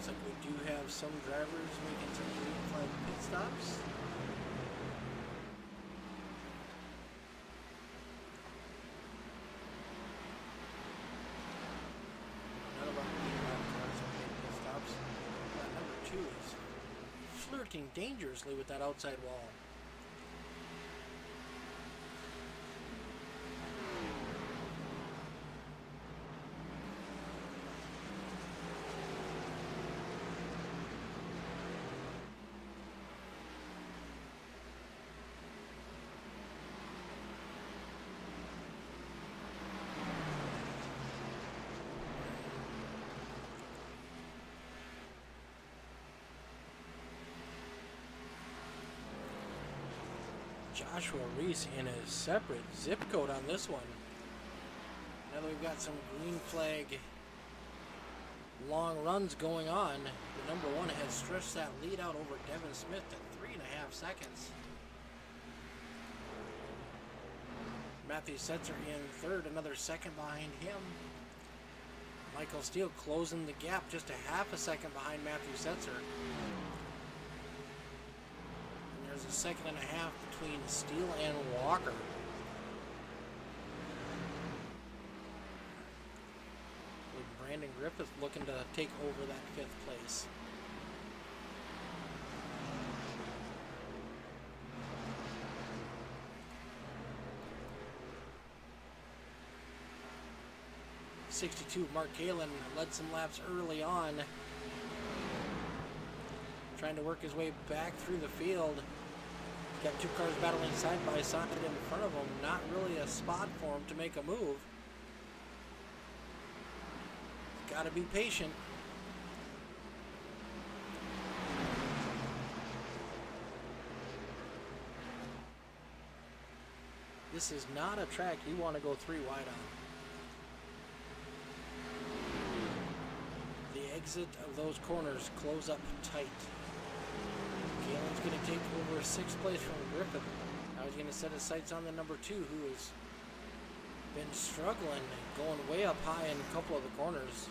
Looks like we do have some drivers making some green flag pit stops. None of our green flag cars are making pit stops. Number 2 is flirting dangerously with that outside wall. Joshua Reese in a separate zip code on this one. Now that we've got some green flag long runs going on, the number 1 has stretched that lead out over Devin Smith to 3.5 seconds. Matthew Setzer in third, another second behind him. Michael Steele closing the gap just a half a second behind Matthew Setzer. And there's a second and a half between Steele and Walker. With Brandon Griffith looking to take over that 5th place. '62 Mark Kalin led some laps early on, trying to work his way back through the field. Got 2 cars battling side by side in front of him. Not really a spot for him to make a move. Got to be patient. This is not a track you want to go 3 wide on. The exit of those corners close up tight. Kalen's going to take over 6th place from Griffith. Now he's going to set his sights on the number 2, who has been struggling, going way up high in a couple of the corners.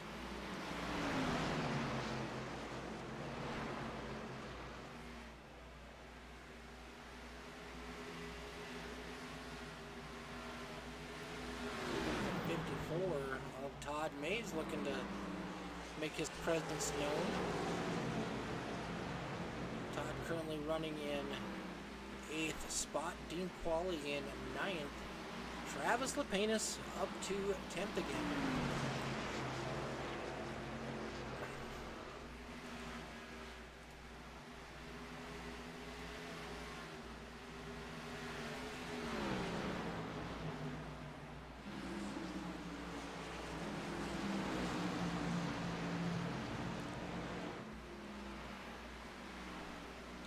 Of Todd Mays looking to make his presence known. Todd currently running in 8th spot. Dean Qualley in 9th. Travis Lepanus up to 10th again.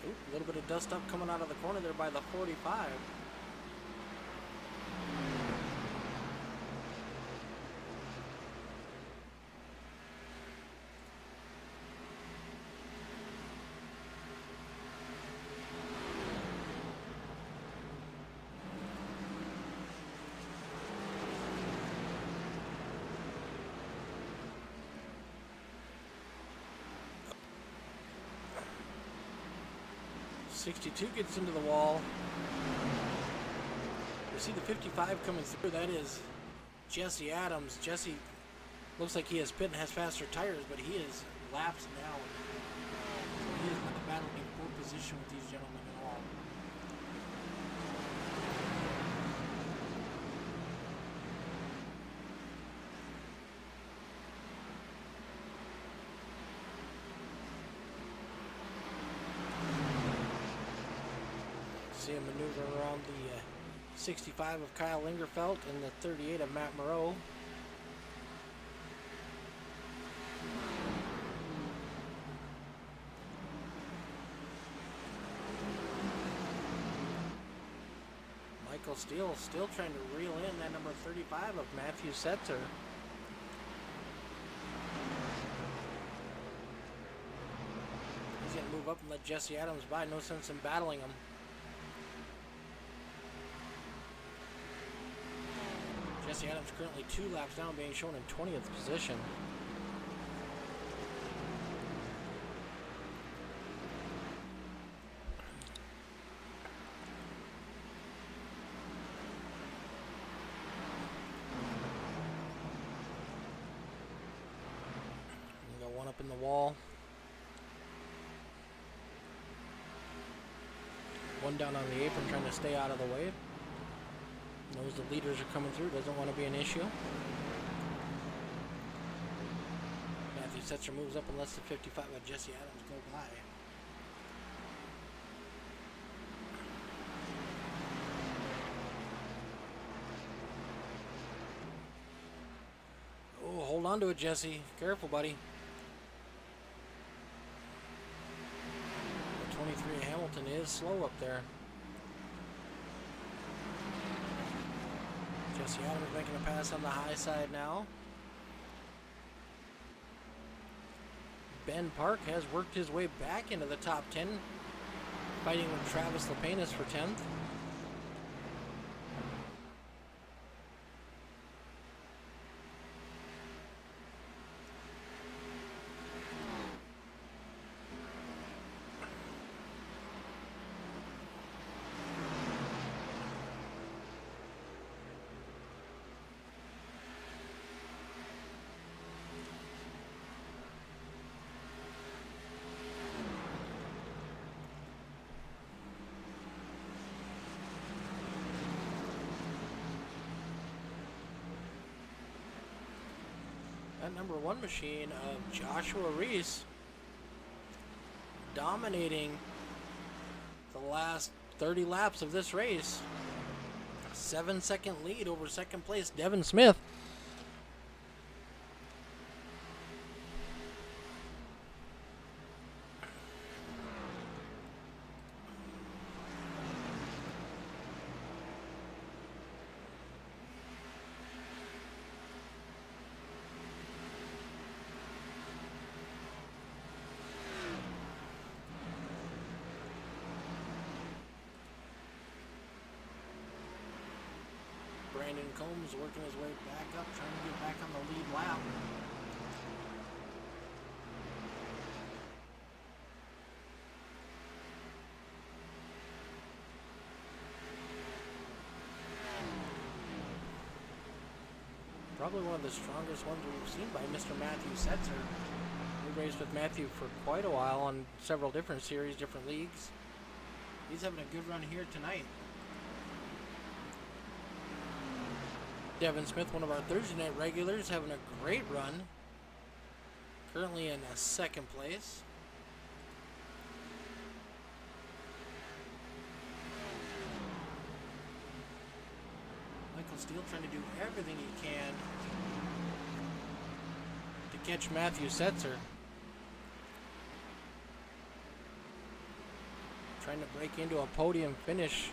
A little bit of dust up coming out of the corner there by the 45. '62 gets into the wall. We see the 55 coming through. That is Jesse Adams. Jesse looks like he has pit and has faster tires, but he is lapsed now. He is not battling for position with these gentlemen at all. See him maneuver around the 65 of Kyle Lingerfelt and the 38 of Matt Moreau. Michael Steele still trying to reel in that number 35 of Matthew Setzer. He's going to move up and let Jesse Adams by. No sense in battling him. Jesse Adams currently 2 laps down, being shown in 20th position. We got one up in the wall. One down on the apron trying to stay out of the way. Knows the leaders are coming through, doesn't want to be an issue. Matthew Setzer moves up and lets the 55 of Jesse Adams go by. Oh, hold on to it, Jesse. Careful, buddy. The 23 Hamilton is slow up there. Jesse Adams making a pass on the high side now. Ben Park has worked his way back into the top 10, fighting with Travis Lepanis for 10th. That number 1 machine of Joshua Reese dominating the last 30 laps of this race. A 7-second lead over second place Devin Smith. Brandon Combs working his way back up, trying to get back on the lead lap. Probably one of the strongest ones we've seen by Mr. Matthew Setzer. We raced with Matthew for quite a while on several different series, different leagues. He's having a good run here tonight. Devin Smith, one of our Thursday night regulars, having a great run. Currently in second place. Michael Steele trying to do everything he can to catch Matthew Setzer. Trying to break into a podium finish.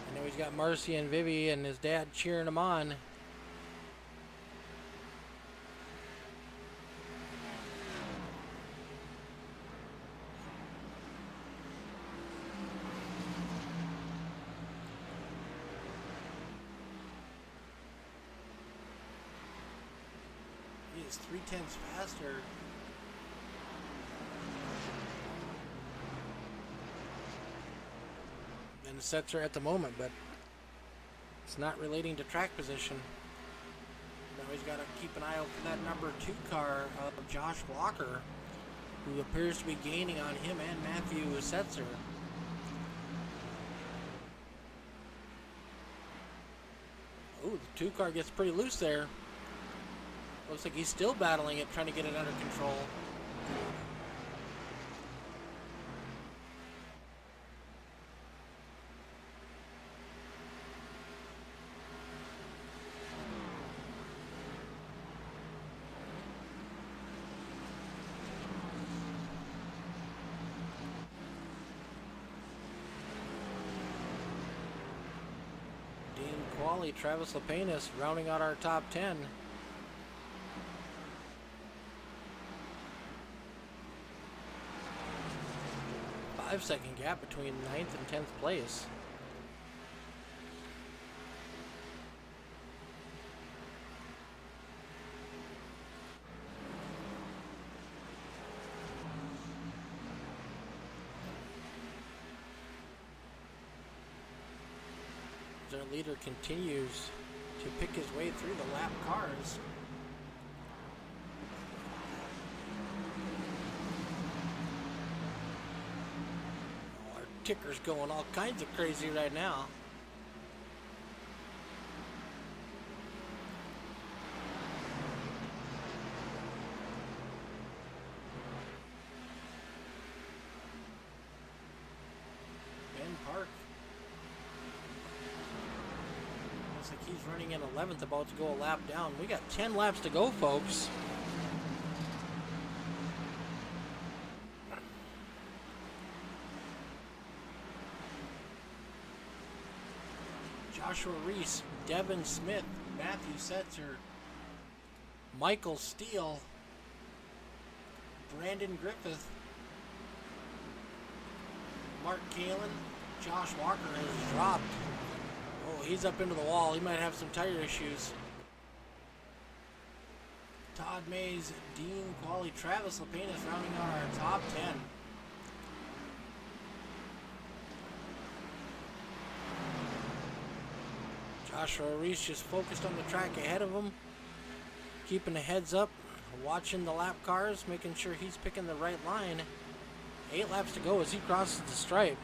I know he's got Marcy and Vivi and his dad cheering him on. He is 0.3 faster. And Setzer at the moment, but it's not relating to track position. Now he's got to keep an eye out for that number 2 car of Josh Walker, who appears to be gaining on him and Matthew Setzer. Ooh, the 2 car gets pretty loose there. Looks like he's still battling it, trying to get it under control. Travis Lepanis rounding out our top 10. Five-second gap between 9th and 10th place. Our leader continues to pick his way through the lap cars. Our ticker's going all kinds of crazy right now. Ben Park. Looks like he's running in 11th, about to go a lap down. We got 10 laps to go, folks. Joshua Reese, Devin Smith, Matthew Setzer, Michael Steele, Brandon Griffith, Mark Kalin, Josh Walker has dropped. Oh, he's up into the wall. He might have some tire issues. Todd Mays, Dean Qualley, Travis Lapine is rounding out our top 10. Joshua Reese just focused on the track ahead of him, keeping the heads up, watching the lap cars, making sure he's picking the right line. 8 laps to go as he crosses the stripe.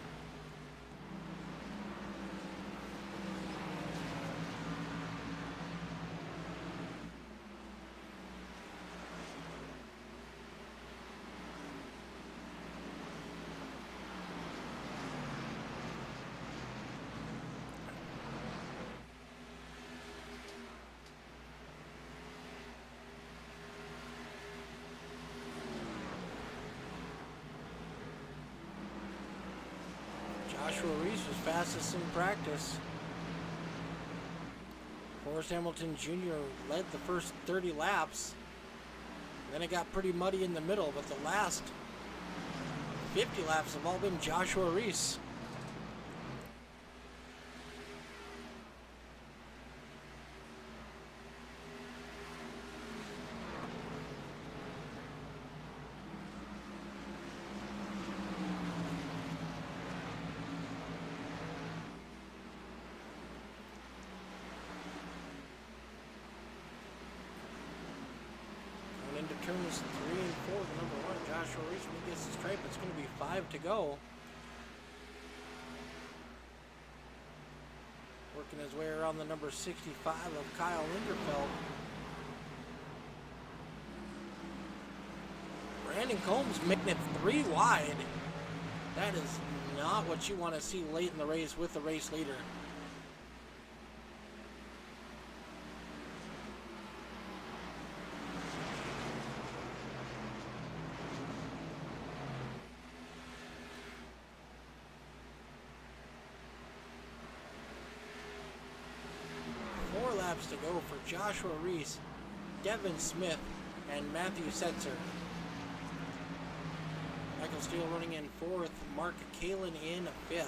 Joshua Reese was fastest in practice. Forrest Hamilton Jr. led the first 30 laps. Then it got pretty muddy in the middle, but the last 50 laps have all been Joshua Reese. Into turns 3 and 4, the number 1, Joshua Reese, when he gets the stripe, it's going to be 5 to go. Working his way around the number 65 of Kyle Lingerfeld. Brandon Combs making it 3 wide. That is not what you want to see late in the race with the race leader. To go for Joshua Reese, Devin Smith, and Matthew Setzer. Michael Steele running in 4th, Mark Kalin in 5th.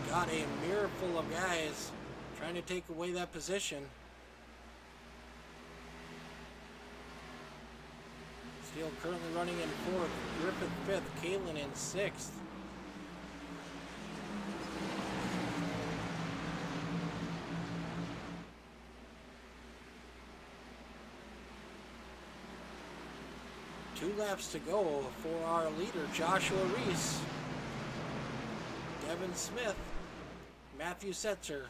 Got a mirror full of guys trying to take away that position. Steele currently running in 4th, Griffith 5th, Kalin in 6th. Two laps to go for our leader, Joshua Reese. Devin Smith, Matthew Setzer.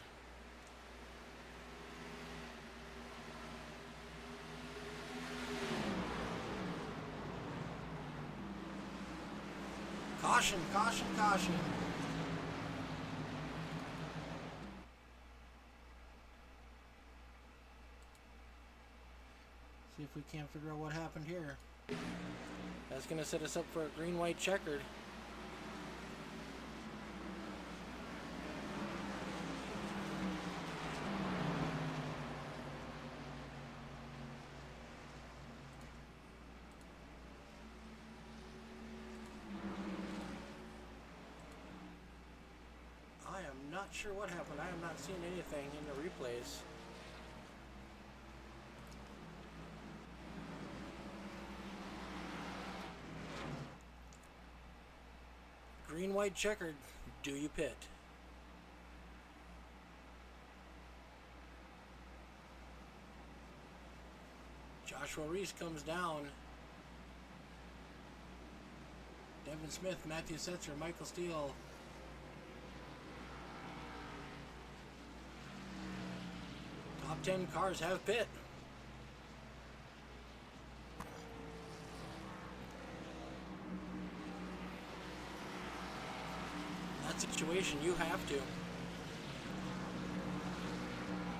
Caution, caution, caution. See if we can't figure out what happened here. That's going to set us up for a green-white checkered. Not sure what happened. I am not seeing anything in the replays. Green, white, checkered. Do you pit? Joshua Reese comes down. Devin Smith, Matthew Setzer, Michael Steele. Top 10 cars have pit. that situation, you have to.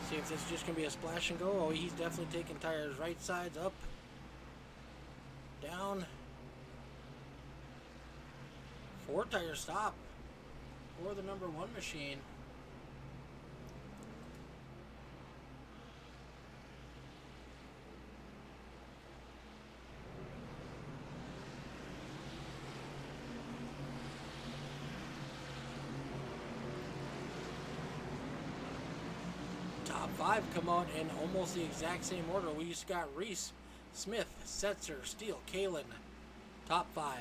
See if this is just going to be a splash and go. Oh, he's definitely taking tires right sides, up, down. 4-tire stop for the number 1 machine. Top 5 come out in almost the exact same order. We just got Reese, Smith, Setzer, Steele, Kalen. Top 5.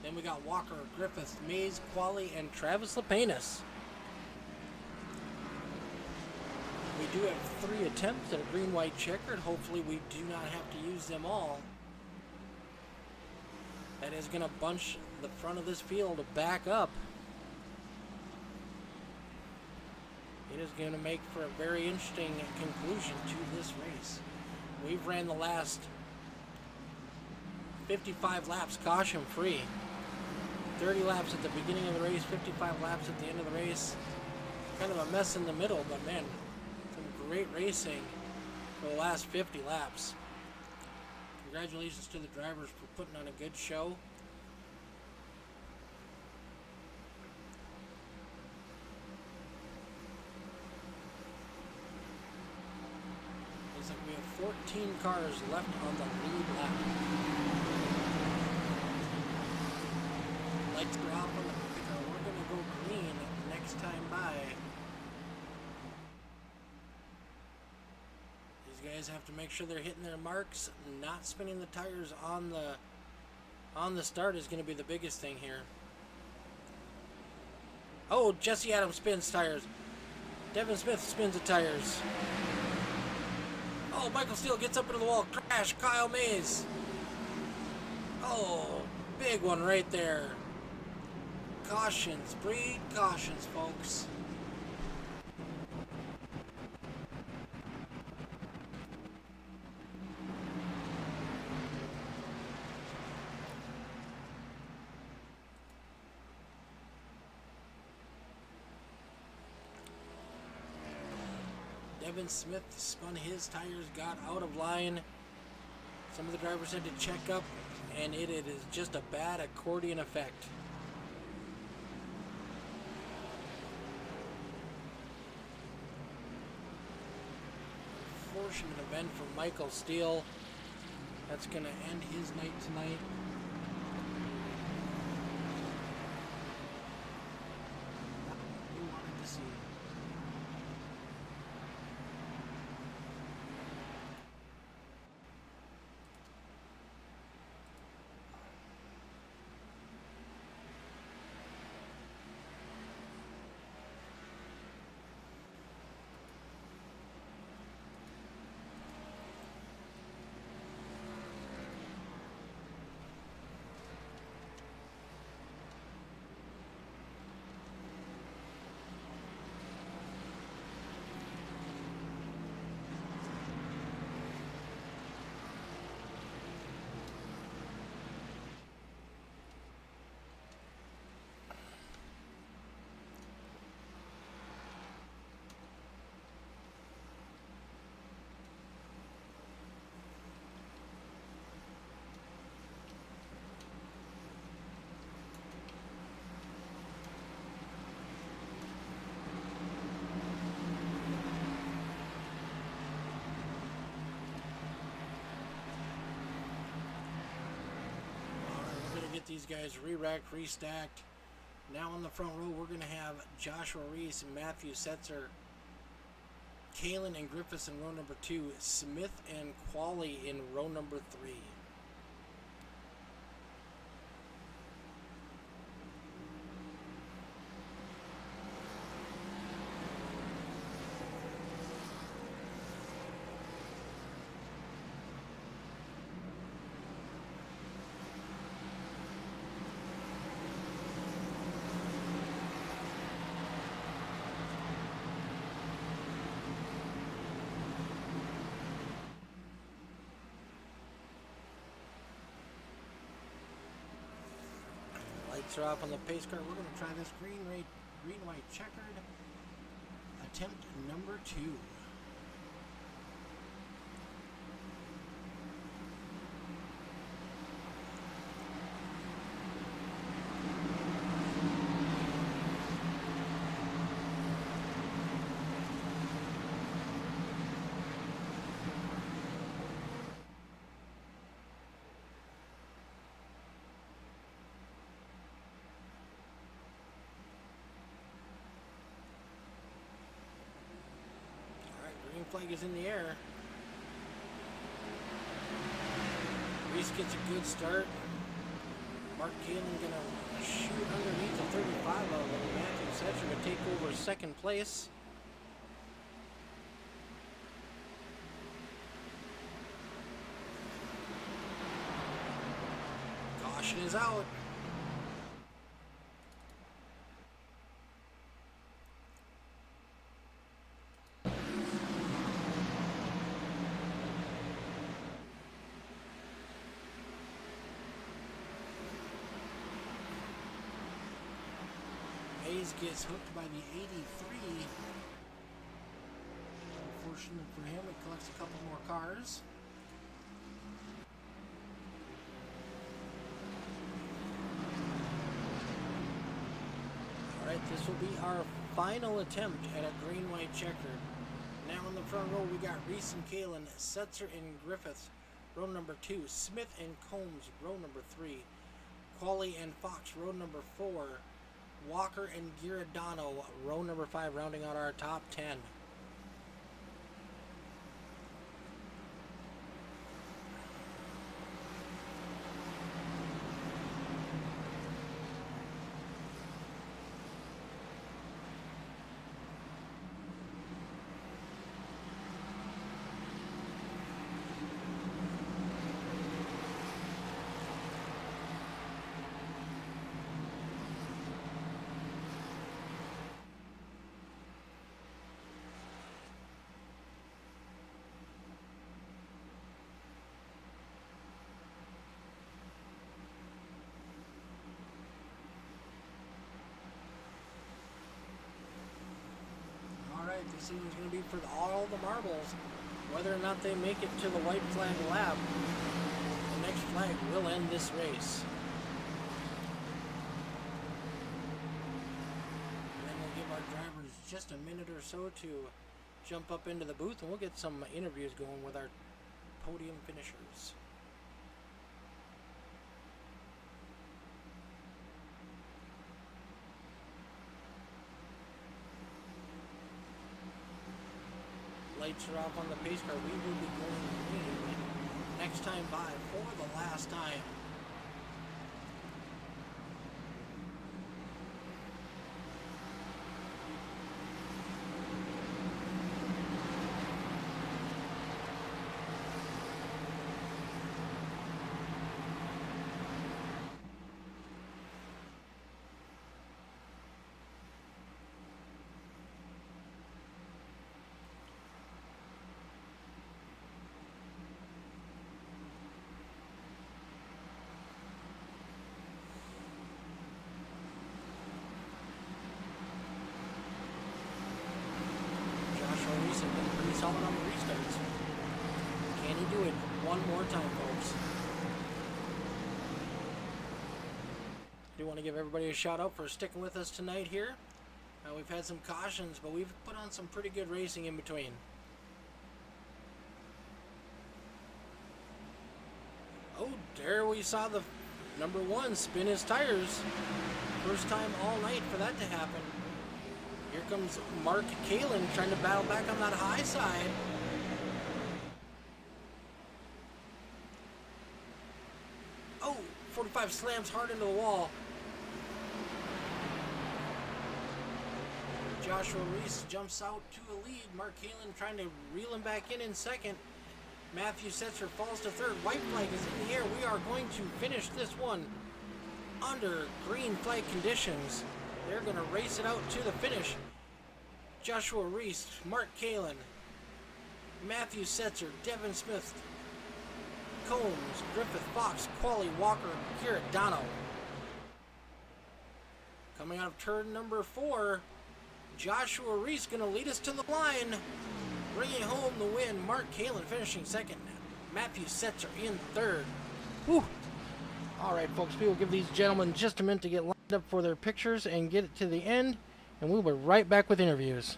Then we got Walker, Griffith, Mays, Qualley, and Travis Lapenas. We do have 3 attempts at a green-white checkered. Hopefully we do not have to use them all. That is going to bunch the front of this field back up. It is going to make for a very interesting conclusion to this race. We've ran the last 55 laps caution free. 30 laps at the beginning of the race, 55 laps at the end of the race. Kind of a mess in the middle, but man, some great racing for the last 50 laps. Congratulations to the drivers for putting on a good show. Looks like we have 14 cars left on the lead lap. Lights are off on the clicker. We're going to go green next time by. These guys have to make sure they're hitting their marks. Not spinning the tires on the start is going to be the biggest thing here. Oh, Jesse Adams spins tires. Devin Smith spins the tires. Oh, Michael Steele gets up into the wall. Crash. Kyle Mays. Oh, big one right there. Cautions, breed cautions, folks. Devin Smith spun his tires, got out of line. Some of the drivers had to check up, and it is just a bad accordion effect. Unfortunate event for Michael Steele. That's going to end his night tonight. We wanted to see. Get these guys re-racked, restacked. Now on the front row, we're going to have Joshua Reese, Matthew Setzer, Kalen and Griffiths in row number 2, Smith and Qualley in row number 3. Lights are off on the pace car. We're going to try this green, white checkered. Attempt number 2. Green flag is in the air. Reese gets a good start. Mark Kaelin gonna shoot underneath the 35 level. Matthew Setzer to take over second place. Caution is out. Hayes gets hooked by the 83. Unfortunate for him, it collects a couple more cars. Alright, this will be our final attempt at a green-white checkered. Now in the front row we got Reese and Kaelin, Setzer and Griffiths, row number 2, Smith and Combs, row number 3, Qualley and Fox, row number 4, Walker and Giordano, row number 5, rounding out our top 10. This is going to be for all the marbles. Whether or not they make it to the white flag lap, the next flag will end this race. And then we'll give our drivers just a minute or so to jump up into the booth, and we'll get some interviews going with our podium finishers. Lights are off on the pace car. We will be going green next time by for the last time. Solid on the restarts. Can he do it one more time, folks? I do want to give everybody a shout out for sticking with us tonight here. We've had some cautions, but we've put on some pretty good racing in between. Oh, there we saw the number 1 spin his tires. First time all night for that to happen. Here comes Mark Kaelin trying to battle back on that high side. Oh, 45 slams hard into the wall. Joshua Reese jumps out to a lead. Mark Kaelin trying to reel him back in second. Matthew Setzer falls to third. White flag is in the air. We are going to finish this one under green flag conditions. They're going to race it out to the finish. Joshua Reese, Mark Kaelin, Matthew Setzer, Devin Smith, Combs, Griffith, Fox, Qualley, Walker, Giordano. Coming out of turn number 4, Joshua Reese going to lead us to the line. Bringing home the win, Mark Kalin finishing second. Matthew Setzer in third. Whew. All right, folks, we will give these gentlemen just a minute to get lined up for their pictures and get it to the end, and we'll be right back with interviews.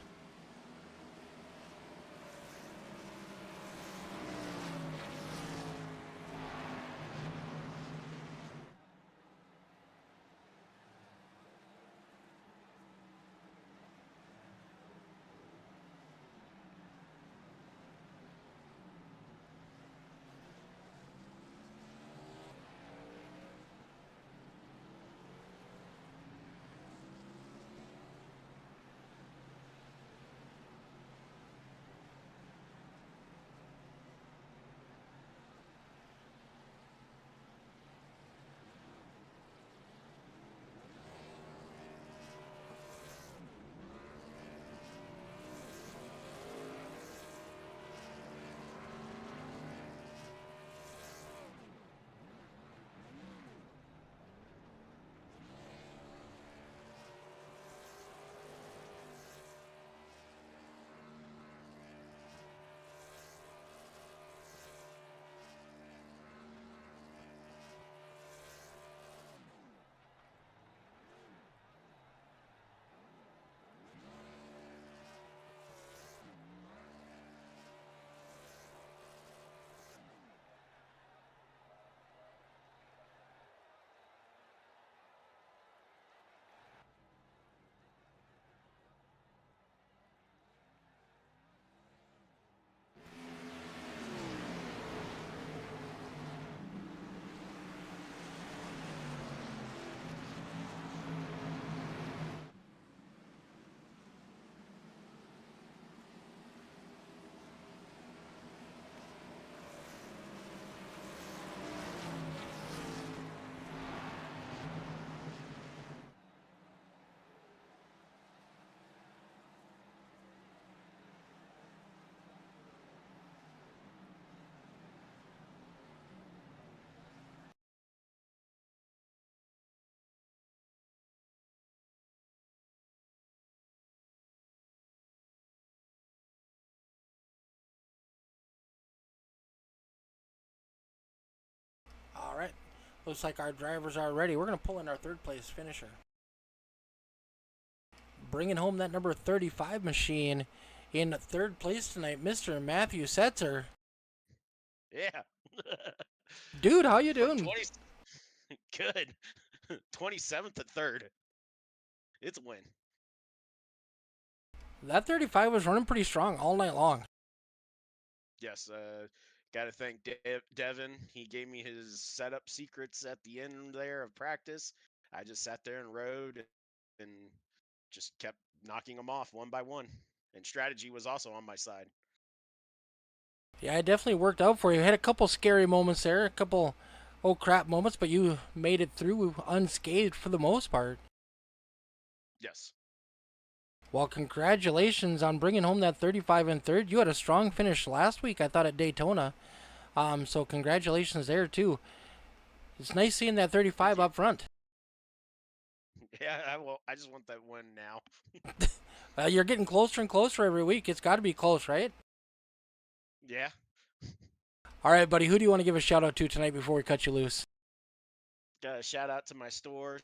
All right, looks like our drivers are ready. We're going to pull in our third place finisher. Bringing home that number 35 machine in third place tonight, Mr. Matthew Setzer. Yeah. Dude, how you doing? 20, good. 27th to third. It's a win. That 35 was running pretty strong all night long. Yes, got to thank Devin. He gave me his setup secrets at the end there of practice. I just sat there and rode and just kept knocking them off one by one. And strategy was also on my side. Yeah, it definitely worked out for you. You had a couple scary moments there, a couple oh crap moments, but you made it through unscathed for the most part. Yes. Well, congratulations on bringing home that 35 in third. You had a strong finish last week, I thought, at Daytona. So congratulations there, too. It's nice seeing that 35 up front. Yeah, I just want that win now. You're getting closer and closer every week. It's got to be close, right? Yeah. All right, buddy. Who do you want to give a shout out to tonight before we cut you loose? Got a shout out to my store,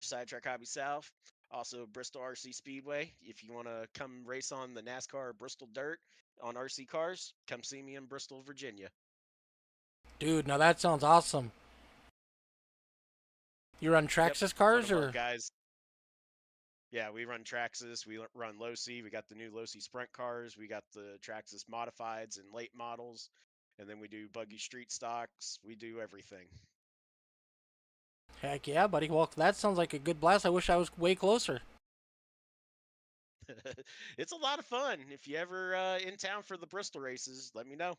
Sidetrack Hobby South. Also, Bristol RC Speedway. If you want to come race on the NASCAR Bristol Dirt on RC cars, come see me in Bristol, Virginia. Dude, now that sounds awesome. You run Traxxas cars or guys? Yeah, we run Traxxas. We run Losi. We got the new Losi Sprint cars. We got the Traxxas modifieds and late models, and then we do buggy street stocks. We do everything. Heck yeah, buddy. Well, that sounds like a good blast. I wish I was way closer. It's a lot of fun. If you ever in town for the Bristol races, let me know.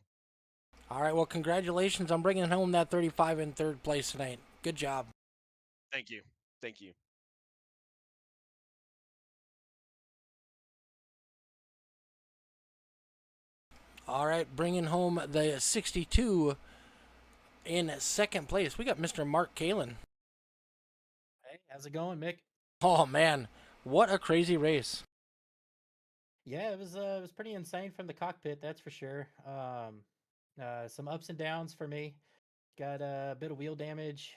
All right, well, congratulations on bringing home that 35 in third place tonight. Good job. Thank you. Thank you. All right, bringing home the 62 in second place. We got Mr. Mark Kalin. Hey, how's it going, Mick? Oh man, what a crazy race. Yeah, it was pretty insane from the cockpit, that's for sure. Some ups and downs for me. Got a bit of wheel damage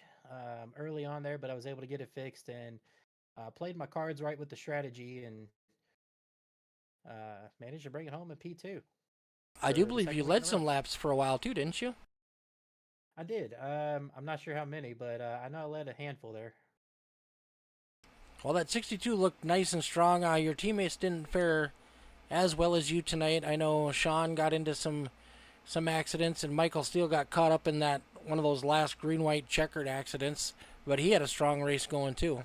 early on there, but I was able to get it fixed and played my cards right with the strategy and managed to bring it home in P2 I do for the believe you second week in led a row. some laps for a while too, didn't you? I did. I'm not sure how many, but I know I led a handful there. Well, that 62 looked nice and strong. Your teammates didn't fare as well as you tonight. I know Sean got into some accidents, and Michael Steele got caught up in that one of those last green-white checkered accidents, but he had a strong race going too.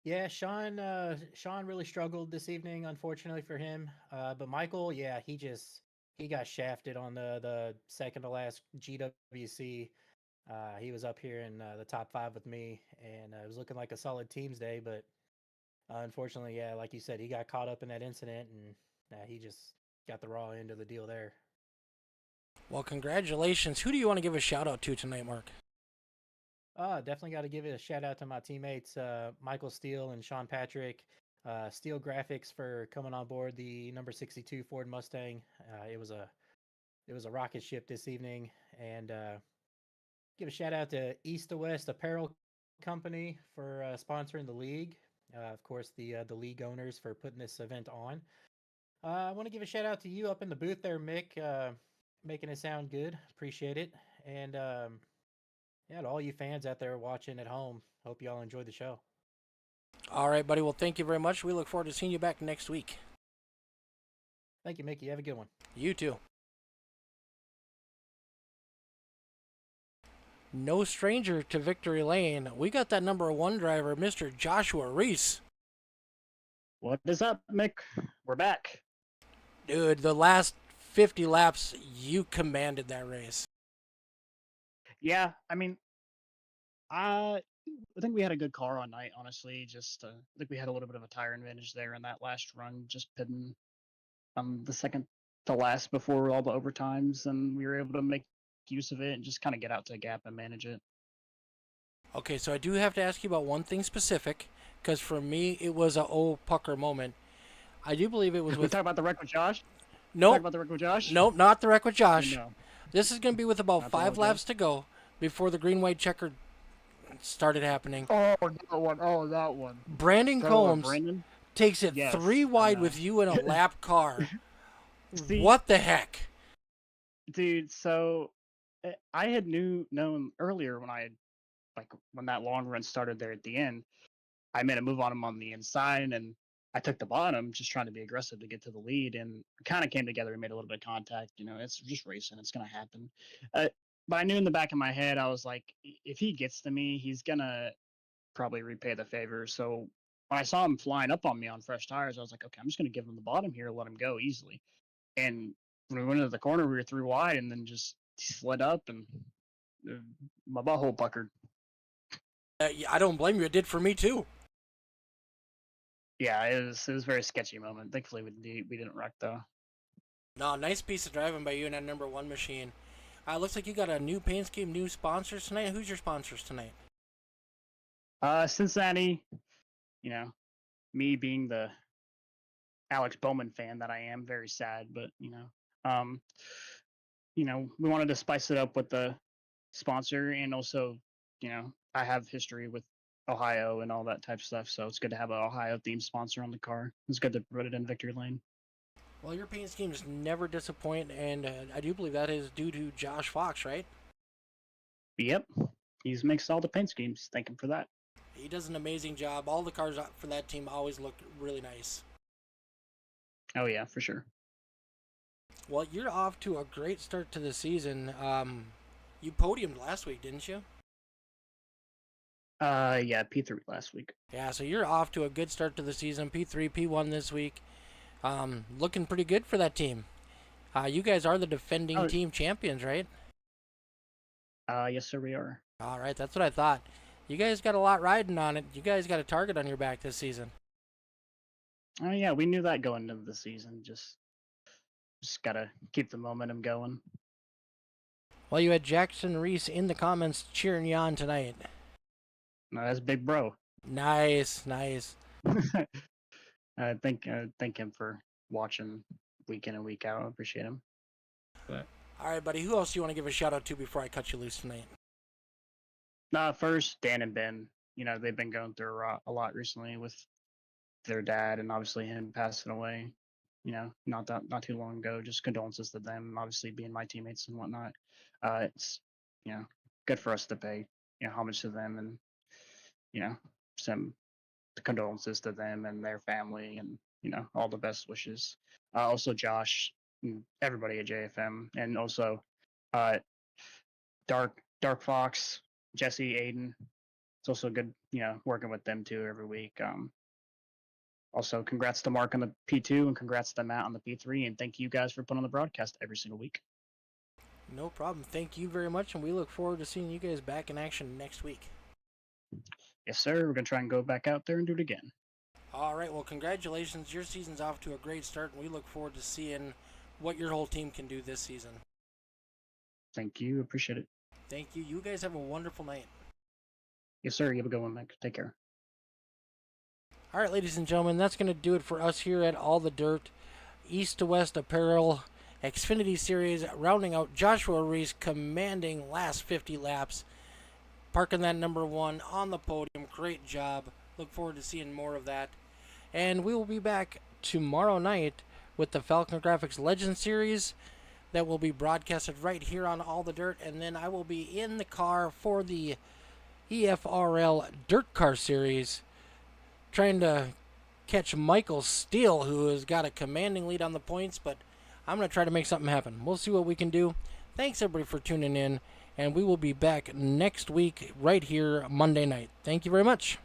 Yeah, Sean really struggled this evening, unfortunately for him. But Michael, yeah, he got shafted on the second to last GWC. He was up here in the top five with me, and it was looking like a solid teams day. But unfortunately, yeah, like you said, he got caught up in that incident, and he just got the raw end of the deal there. Well, congratulations. Who do you want to give a shout out to tonight, Mark? Definitely got to give it a shout out to my teammates, Michael Steele and Sean Patrick. Steel Graphics for coming on board the number 62 Ford Mustang. It was a rocket ship this evening, and give a shout out to East to West Apparel Company for sponsoring the league. Of course, the league owners for putting this event on. I want to give a shout out to you up in the booth there, Mick, making it sound good. Appreciate it, and yeah, to all you fans out there watching at home, hope you all enjoyed the show. All right, buddy. Well, thank you very much. We look forward to seeing you back next week. Thank you, Mickey. Have a good one. You too. No stranger to victory lane. We got that number one driver, Mr. Joshua Reese. What is up, Mick? We're back. Dude, the last 50 laps, you commanded that race. Yeah, I mean, I think we had a good car all night, honestly. Just I think we had a little bit of a tire advantage there in that last run, just pitting the second to last before all the overtimes, and we were able to make use of it and just kind of get out to a gap and manage it. Okay, so I do have to ask you about one thing specific, because for me, it was a pucker moment. I do believe it was We with... talk about the wreck with Josh? Nope. Talk about the wreck with Josh? Nope, not the wreck with Josh. No. This is going to be with about Not the 5 one with laps Josh? to go before the green-white checker started happening. Oh, that one. Oh, that one. Brandon Talk about Combs Brandon? takes it Yes, 3 I wide know. with you in a lap car. See- What the heck? Dude, so I had known earlier when that long run started there at the end, I made a move on him on the inside and I took the bottom, just trying to be aggressive to get to the lead, and kind of came together and made a little bit of contact. You know, it's just racing; it's gonna happen. But I knew in the back of my head, I was like, if he gets to me, he's gonna probably repay the favor. So when I saw him flying up on me on fresh tires, I was like, okay, I'm just gonna give him the bottom here, let him go easily. And when we went into the corner, we were 3 wide, and then just slid up, and my butthole puckered. I don't blame you. It did for me, too. Yeah, it was a very sketchy moment. Thankfully, we didn't wreck though. No, nice piece of driving by you in that number one machine. Looks like you got a new paint scheme, new sponsors tonight. Who's your sponsors tonight? Cincinnati, you know, me being the Alex Bowman fan that I am, very sad, but we wanted to spice it up with the sponsor, and also, I have history with Ohio and all that type of stuff, so it's good to have an Ohio themed sponsor on the car. It's good to put it in victory lane. Well, your paint schemes never disappoint, and I do believe that is due to Josh Fox, right? Yep, he makes all the paint schemes. Thank him for that. He does an amazing job. All the cars for that team always look really nice. Oh yeah, for sure. Well, you're off to a great start to the season. You podiumed last week, didn't you? Yeah, P3 last week. Yeah, so you're off to a good start to the season. P3, P1 this week. Looking pretty good for that team. You guys are the defending team champions, right? Yes, sir, we are. All right, that's what I thought. You guys got a lot riding on it. You guys got a target on your back this season. Oh yeah, we knew that going into the season. Just gotta keep the momentum going. Well, you had Jackson Reese in the comments cheering you on tonight. No, that's big bro. Nice, nice. Thank him for watching week in and week out. I appreciate him. But All right, buddy. Who else do you want to give a shout out to before I cut you loose tonight? first, Dan and Ben. You know, they've been going through a lot recently with their dad, and obviously him passing away. You know, not too long ago. Just condolences to them. Obviously, being my teammates and whatnot. It's good for us to pay homage to them, and some condolences to them and their family, and all the best wishes. Also, Josh, and everybody at JFM, and also Dark Fox, Jesse, Aiden. It's also good, working with them too every week. Also, congrats to Mark on the P2 and congrats to Matt on the P3. And thank you guys for putting on the broadcast every single week. No problem. Thank you very much, and we look forward to seeing you guys back in action next week. Yes, sir. We're going to try and go back out there and do it again. All right. Well, congratulations. Your season's off to a great start, and we look forward to seeing what your whole team can do this season. Thank you. Appreciate it. Thank you. You guys have a wonderful night. Yes, sir. You have a good one, Mike. Take care. All right, ladies and gentlemen, that's going to do it for us here at All the Dirt. East to West Apparel Xfinity Series, rounding out Joshua Reese, commanding last 50 laps, parking that number 1 on the podium. Great job. Look forward to seeing more of that. And we will be back tomorrow night with the FALCONGRAFIX Legend Series that will be broadcasted right here on All the Dirt. And then I will be in the car for the EFRL Dirt Car Series, trying to catch Michael Steele, who has got a commanding lead on the points, but I'm going to try to make something happen. We'll see what we can do. Thanks, everybody, for tuning in, and we will be back next week right here Monday night. Thank you very much.